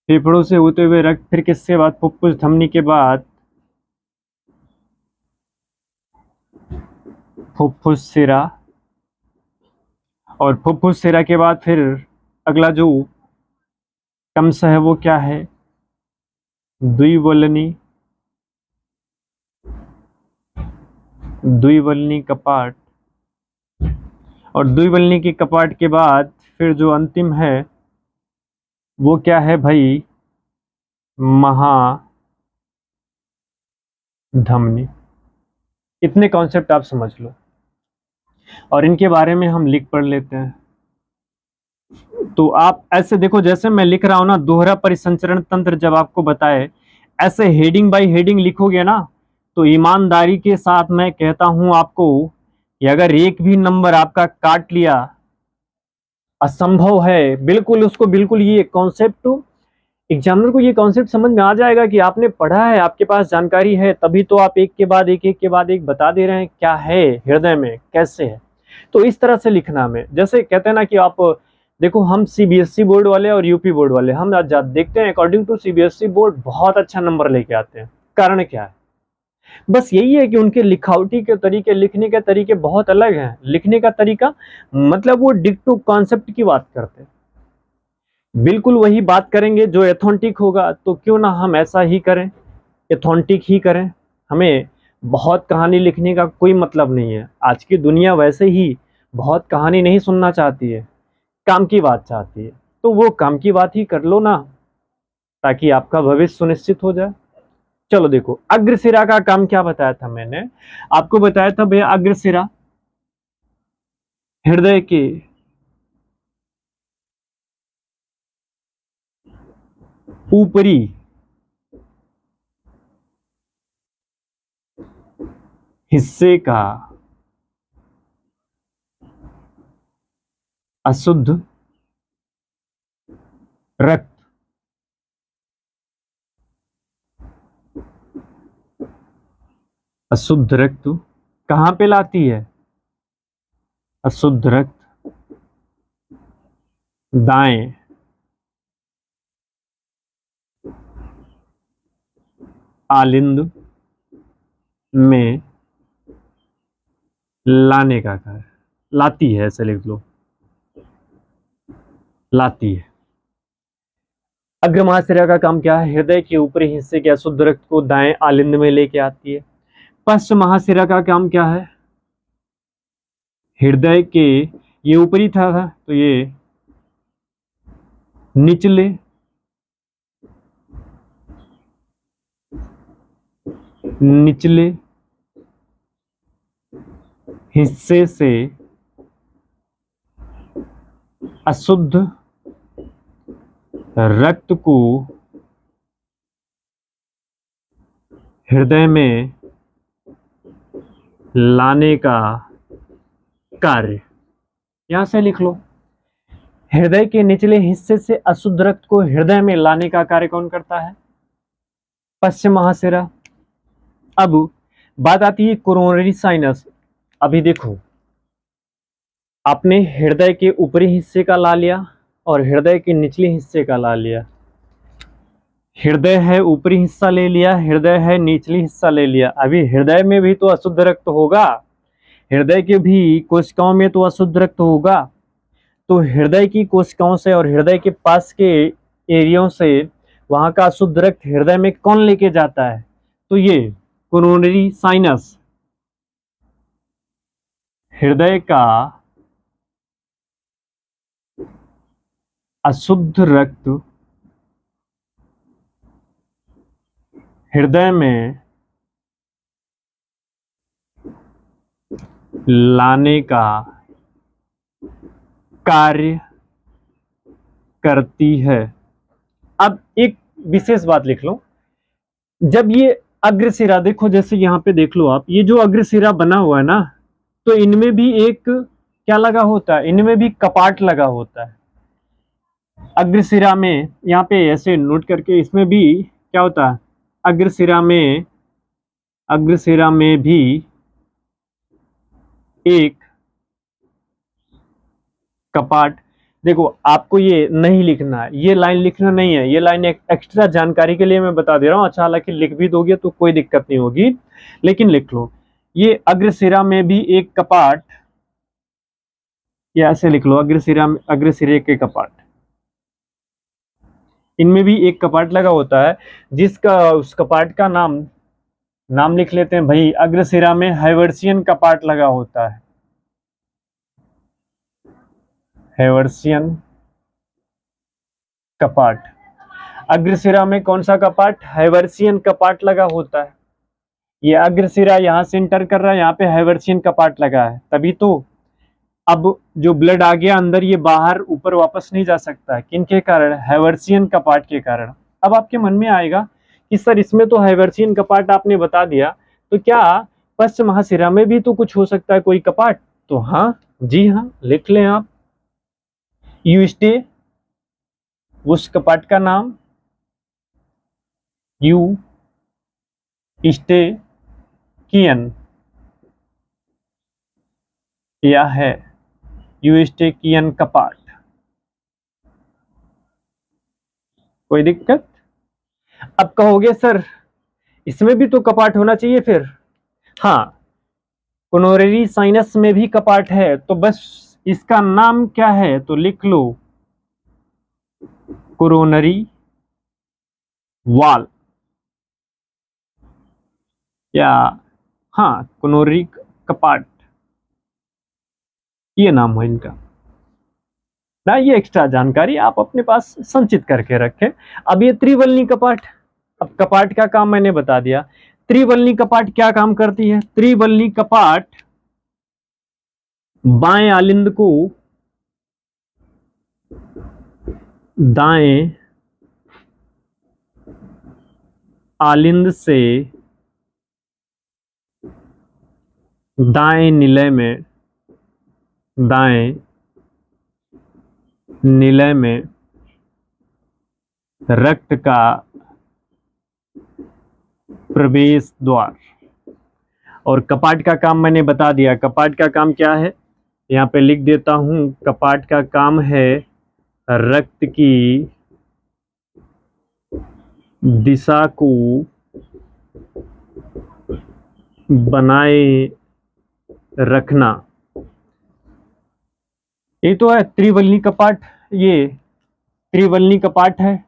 S1: फेफड़ों से होते हुए रक्त, फिर किसके बाद, फुफ्फुस धमनी के बाद फुफ्फुस सिरा, और फुफ्फुस सिरा के बाद फिर अगला जो टम्स है वो क्या है, द्विवल्नी, द्विवल्नी कपाट, और द्विवल्नी के कपाट के बाद फिर जो अंतिम है वो क्या है भाई, महाधमनी। इतने कॉन्सेप्ट आप समझ लो और इनके बारे में हम लिख पढ़ लेते हैं। तो आप ऐसे देखो, जैसे मैं लिख रहा हूं ना, दोहरा परिसंचरण तंत्र जब आपको बताए, ऐसे हेडिंग बाय हेडिंग लिखोगे ना, तो ईमानदारी के साथ मैं कहता हूं आपको कि अगर एक भी नंबर आपका काट लिया, असंभव है, बिल्कुल उसको बिल्कुल ये कॉन्सेप्ट, एग्जामिनर को ये कॉन्सेप्ट समझ में आ जाएगा कि आपने पढ़ा है, आपके पास जानकारी है, तभी तो आप एक के बाद एक बता दे रहे हैं क्या है हृदय में, कैसे है। तो इस तरह से लिखना में, जैसे कहते हैं ना कि आप देखो, हम सीबीएसई बोर्ड वाले और यूपी बोर्ड वाले हम आज देखते हैं, अकॉर्डिंग टू सीबीएसई बोर्ड बहुत अच्छा नंबर लेके आते हैं। कारण क्या है, बस यही है कि उनके लिखावटी के तरीके, लिखने के तरीके बहुत अलग हैं। लिखने का तरीका मतलब वो डिक्टो कॉन्सेप्ट की बात करते हैं, बिल्कुल वही बात करेंगे जो एथेंटिक होगा। तो क्यों ना हम ऐसा ही करें, एथेंटिक ही करें। हमें बहुत कहानी लिखने का कोई मतलब नहीं है। आज की दुनिया वैसे ही बहुत कहानी नहीं सुनना चाहती है, काम की बात चाहती है। तो वो काम की बात ही कर लो ना, ताकि आपका भविष्य सुनिश्चित हो जाए। चलो देखो, अग्रशिरा का काम क्या बताया था मैंने आपको, बताया था भैया अग्रशिरा हृदय के ऊपरी हिस्से का अशुद्ध रक्त अशुद्ध रक्त कहां पे लाती है, अशुद्ध रक्त दाएं आलिंद में लाने का कार्य, लाती है, ऐसे लिख लो, लाती है। अग्र महाशिरा का काम क्या है, हृदय के ऊपरी हिस्से के अशुद्ध रक्त को दाएं आलिंद में लेके आती है। पश्च महाशिरा का काम क्या है, हृदय के, ये ऊपरी था तो ये निचले हिस्से से अशुद्ध रक्त को हृदय में लाने का कार्य, यहां से लिख लो, हृदय के निचले हिस्से से अशुद्ध रक्त को हृदय में लाने का कार्य कौन करता है, पश्चिम महाशिरा। अब बात आती है कोरोनरी साइनस। अभी देखो, आपने हृदय के ऊपरी हिस्से का ला लिया और हृदय के निचले हिस्से का ला लिया। हृदय है ऊपरी हिस्सा ले लिया, हृदय है निचली हिस्सा ले लिया। अभी हृदय में भी तो अशुद्ध रक्त होगा, हृदय के भी कोशिकाओं में तो अशुद्ध रक्त होगा। तो हृदय की कोशिकाओं से और हृदय के पास के एरियो से वहां का अशुद्ध रक्त हृदय में कौन लेके जाता है, तो ये कोरोनरी साइनस, हृदय का अशुद्ध रक्त हृदय में लाने का कार्य करती है। अब एक विशेष बात लिख लो, जब ये अग्रशिरा, देखो जैसे यहां पे देख लो आप, ये जो अग्रशिरा बना हुआ है ना, तो इनमें भी एक क्या लगा होता है, इनमें भी कपाट लगा होता है। अग्रशिरा में यहाँ पे ऐसे नोट करके, इसमें भी क्या होता है, अग्रशिरा में भी एक कपाट। देखो आपको ये नहीं लिखना है, ये लाइन लिखना नहीं है, ये लाइन एक एक्स्ट्रा जानकारी के लिए मैं बता दे रहा हूँ। अच्छा, हालांकि लिख भी दोगे तो कोई दिक्कत नहीं होगी, लेकिन लिख लो, ये अग्रशिरा में भी एक कपाट, या ऐसे लिख लो अग्रशिरा में, अग्रसिरे के कपाट, इनमें भी एक कपाट लगा होता है, जिसका उस कपाट का नाम नाम लिख लेते हैं भाई। अग्रशिरा में हैवर्सियन कपाट लगा होता है, हैवर्सियन कपाट। अग्रशिरा में कौन सा कपाट? हैवर्सियन कपाट लगा होता है। ये अग्रशिरा यहां से इंटर कर रहा है, यहाँ पे हैवर्सियन कपाट लगा है, तभी तो अब जो ब्लड आ गया अंदर, ये बाहर ऊपर वापस नहीं जा सकता है। किन के कारण? हैवर्सियन कपाट के कारण। अब आपके मन में आएगा कि सर इसमें तो हैवर्सियन कपाट आपने बता दिया, तो क्या पश्च महाशिरा में भी तो कुछ हो सकता है कोई कपाट? तो हाँ जी हाँ, लिख लें आप, यूस्टे, उस कपाट का नाम यू स्टे कियन, यह है यूस्टेकियन कपाट। कोई दिक्कत? अब कहोगे सर इसमें भी तो कपाट होना चाहिए फिर। हाँ, कोरोनरी साइनस में भी कपाट है, तो बस इसका नाम क्या है तो लिख लो कोरोनरी वॉल, या हाँ कोरोनरी कपाट, ये नाम है इनका ना। ये एक्स्ट्रा जानकारी आप अपने पास संचित करके रखें। अब ये त्रिवलनी कपाट, अब कपाट का काम मैंने बता दिया। त्रिवलनी कपाट क्या काम करती है? त्रिवलनी कपाट बाएं आलिंद को दाएं आलिंद से दाएं निलय में, दाएं निलय में रक्त का प्रवेश द्वार। और कपाट का काम मैंने बता दिया। कपाट का काम क्या है? यहाँ पे लिख देता हूं, कपाट का काम है रक्त की दिशा को बनाए रखना। ये तो है त्रिवलनी कपाट, ये त्रिवलनी कपाट है।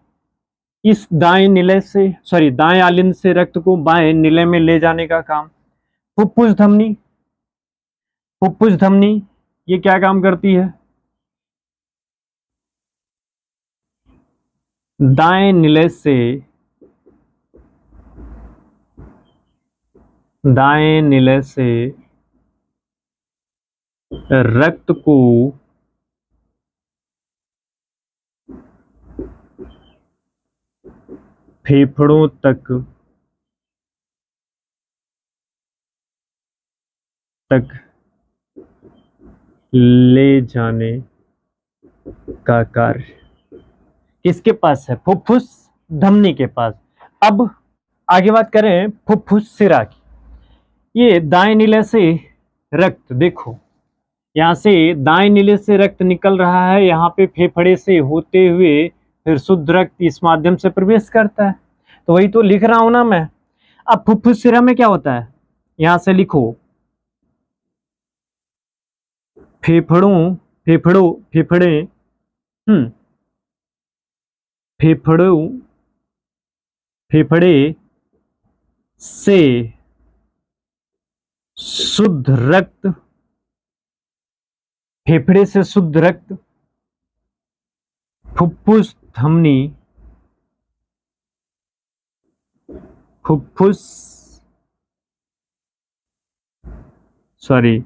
S1: इस दाएं निलय से, सॉरी दाएं आलिंद से रक्त को बाएं निलय में ले जाने का काम। फुफ्फुस धमनी, फुफ्फुस धमनी ये क्या काम करती है? दाएं निलय से, दाएं निलय से रक्त को फेफड़ों तक ले जाने का कार्य किसके पास है? फुफ्फुस धमनी के पास। अब आगे बात करें फुफ्फुस सिरा की। ये दाएं निलय से रक्त, देखो यहाँ से दाएं निलय से रक्त निकल रहा है, यहाँ पे फेफड़े से होते हुए फिर शुद्ध रक्त इस माध्यम से प्रवेश करता है। तो वही तो लिख रहा हूं ना मैं। अब फुफ्फुस सिरा में क्या होता है? यहां से लिखो फेफड़ों, फेफड़ों, फेफड़े, फेफड़ों, फेफड़े से शुद्ध रक्त, फेफड़े से शुद्ध रक्त फुफ्फुस धमनी, फुफ्फुस, सॉरी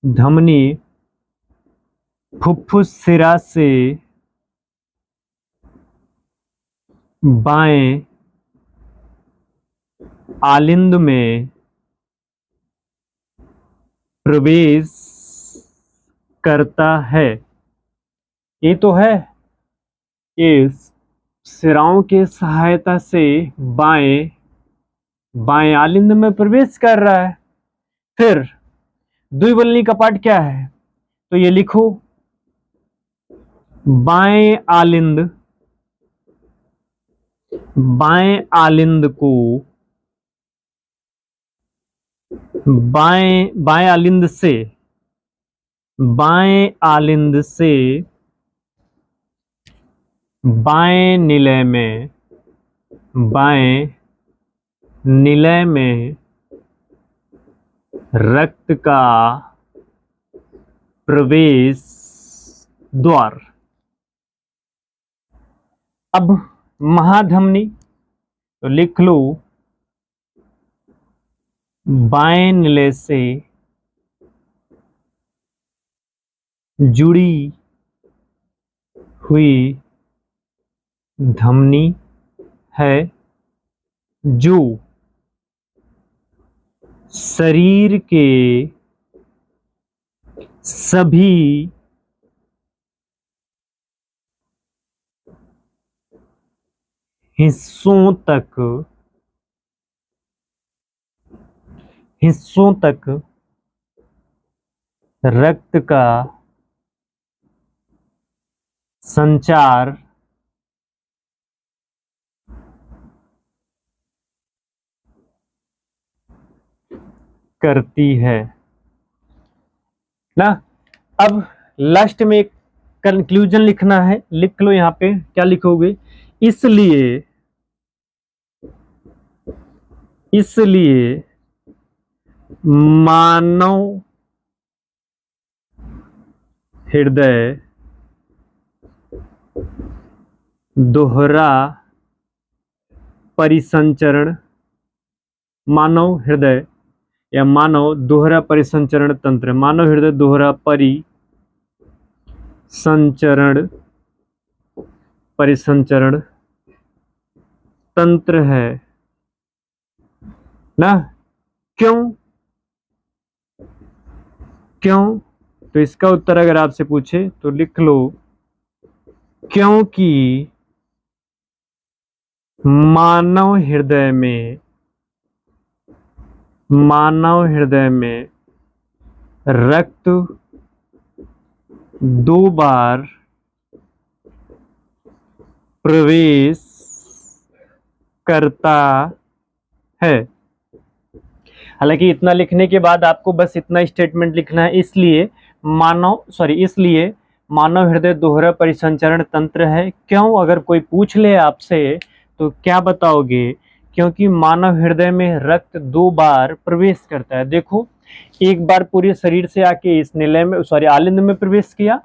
S1: धमनी फुफ्फुस सिरा से बाएं आलिंद में प्रवेश करता है। ये तो है, ये सिराओं के सहायता से बाएं आलिंद में प्रवेश कर रहा है। फिर द्विवल्नी कपाट क्या है? तो ये लिखो बाएं आलिंद, बाएं आलिंद को बाएं बाएं आलिंद से, बाएं आलिंद से बाएं निलय में, बाएं निलय में रक्त का प्रवेश द्वार। अब महाधमनी तो लिख लो बाएं निलय से जुड़ी हुई धमनी है जो शरीर के सभी हिस्सों तक रक्त का संचार करती है ना। अब लास्ट में एक कंक्लूजन लिखना है, लिख लो यहां पे, क्या लिखोगे? इसलिए मानव हृदय दोहरा परिसंचरण, मानव हृदय या मानव दोहरा परिसंचरण तंत्र, मानव हृदय दोहरा परिसंचरण तंत्र है ना। क्यों? तो इसका उत्तर अगर आपसे पूछे तो लिख लो क्योंकि मानव हृदय में रक्त 2 बार प्रवेश करता है। हालांकि इतना लिखने के बाद आपको बस इतना स्टेटमेंट लिखना है, इसलिए मानव हृदय दोहरा परिसंचरण तंत्र है। क्यों? अगर कोई पूछ ले आपसे तो क्या बताओगे? क्योंकि मानव हृदय में रक्त 2 बार प्रवेश करता है। देखो, एक बार पूरे शरीर से आके इस निलय में आलिंद में प्रवेश किया,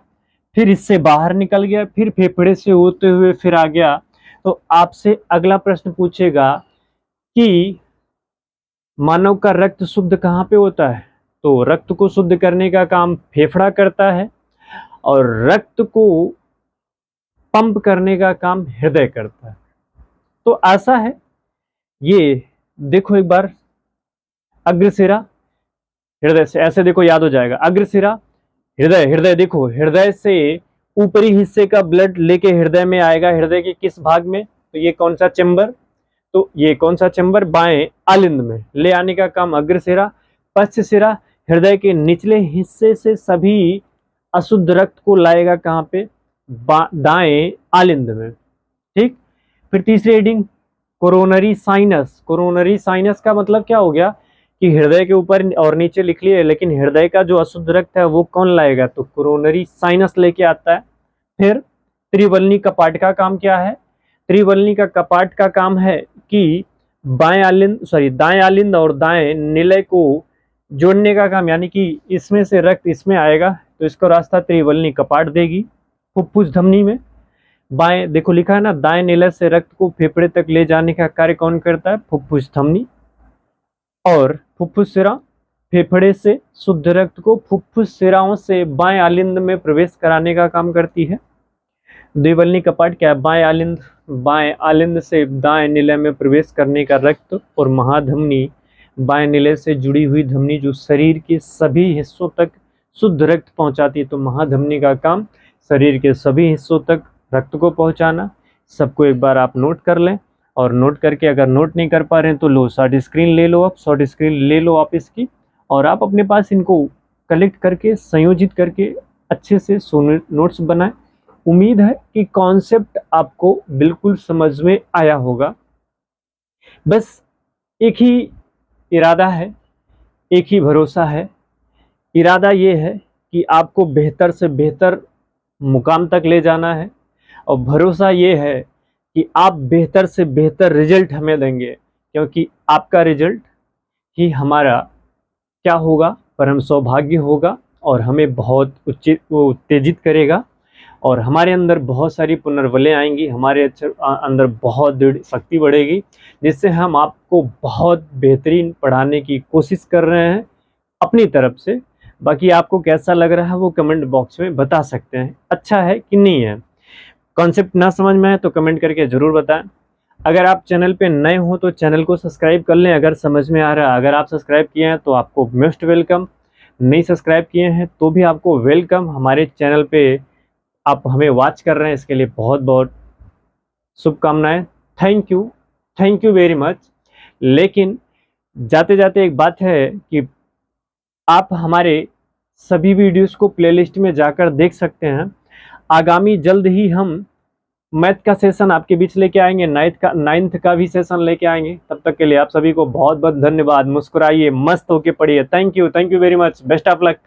S1: फिर इससे बाहर निकल गया, फिर फेफड़े से होते हुए फिर आ गया। तो आपसे अगला प्रश्न पूछेगा कि मानव का रक्त शुद्ध कहाँ पे होता है? तो रक्त को शुद्ध करने का काम फेफड़ा करता है और रक्त को पंप करने का काम हृदय करता है। तो ऐसा है, ये देखो एक बार, अग्रशिरा हृदय से, ऐसे देखो याद हो जाएगा, अग्रशिरा हृदय देखो, हृदय से ऊपरी हिस्से का ब्लड लेके हृदय में आएगा। हृदय के किस भाग में? तो ये कौन सा चेंबर? तो ये कौन सा चेंबर? बाएं आलिंद में ले आने का काम अग्रशिरा। पश्चशिरा हृदय के निचले हिस्से से सभी अशुद्ध रक्त को लाएगा कहाँ पे? दाएं आलिंद में। ठीक। फिर तीसरी heading coronary sinus. Coronary sinus का मतलब क्या हो गया कि हृदय के ऊपर और नीचे लिख लिए, लेकिन हृदय का जो अशुद्ध रक्त है वो कौन लाएगा? तो कोरोनरी साइनस लेके आता है। फिर त्रिवलनी कपाट का काम क्या है? त्रिवलनी का कपाट का काम है कि दाएं आलिंद और दाएं निलय को जोड़ने का काम, यानी कि इसमें से रक्त इसमें आएगा तो इसको रास्ता त्रिवलनी कपाट देगी फुफ्फुस धमनी में। बाएं देखो लिखा है ना, दाएं निलय से रक्त को फेफड़े तक ले जाने का कार्य कौन करता है? फुफ्फुस धमनी। और फुफ्फुस शिरा फेफड़े से शुद्ध रक्त को फुफ्फुस शिराओं से बाएं आलिंद में प्रवेश कराने का काम करती है। द्विवलनी कपाट क्या है? बाएं आलिंद से दाएं निलय में प्रवेश करने का रक्त। और महाधमनी बाएं निलय से जुड़ी हुई धमनी जो शरीर के सभी हिस्सों तक शुद्ध रक्त पहुंचाती है। तो महाधमनी का काम शरीर के सभी हिस्सों तक रक्त को पहुंचाना। सबको एक बार आप नोट कर लें, और नोट करके अगर नोट नहीं कर पा रहे हैं तो लो शॉर्ट स्क्रीन ले लो, आप शॉर्ट स्क्रीन ले लो आप इसकी, और आप अपने पास इनको कलेक्ट करके संयोजित करके अच्छे से नोट्स बनाएं। उम्मीद है कि कॉन्सेप्ट आपको बिल्कुल समझ में आया होगा। बस एक ही इरादा है एक ही भरोसा है, इरादा ये है कि आपको बेहतर से बेहतर मुकाम तक ले जाना है, और भरोसा ये है कि आप बेहतर से बेहतर रिजल्ट हमें देंगे, क्योंकि आपका रिजल्ट ही हमारा क्या होगा, परम सौभाग्य होगा, और हमें बहुत उत्तेजित करेगा, और हमारे अंदर बहुत सारी पुनर्बलें आएंगी, हमारे अंदर बहुत दृढ़ शक्ति बढ़ेगी, जिससे हम आपको बहुत बेहतरीन पढ़ाने की कोशिश कर रहे हैं अपनी तरफ से। बाकी आपको कैसा लग रहा है वो कमेंट बॉक्स में बता सकते हैं, अच्छा है कि नहीं है। कॉन्सेप्ट ना समझ में आए तो कमेंट करके ज़रूर बताएं। अगर आप चैनल पे नए हो तो चैनल को सब्सक्राइब कर लें अगर समझ में आ रहा है। अगर आप सब्सक्राइब किए हैं तो आपको मोस्ट वेलकम, नहीं सब्सक्राइब किए हैं तो भी आपको वेलकम। हमारे चैनल पे आप हमें वॉच कर रहे हैं, इसके लिए बहुत बहुत शुभकामनाएं। Thank you very much. लेकिन जाते जाते एक बात है कि आप हमारे सभी वीडियोस को प्लेलिस्ट में जाकर देख सकते हैं। आगामी जल्द ही हम मैथ का सेशन आपके बीच लेके आएंगे, नाइन्थ का भी सेशन लेके आएंगे। तब तक के लिए आप सभी को बहुत बहुत धन्यवाद। मुस्कुराइए, मस्त होके पढ़िए। Thank you very much. Best of luck.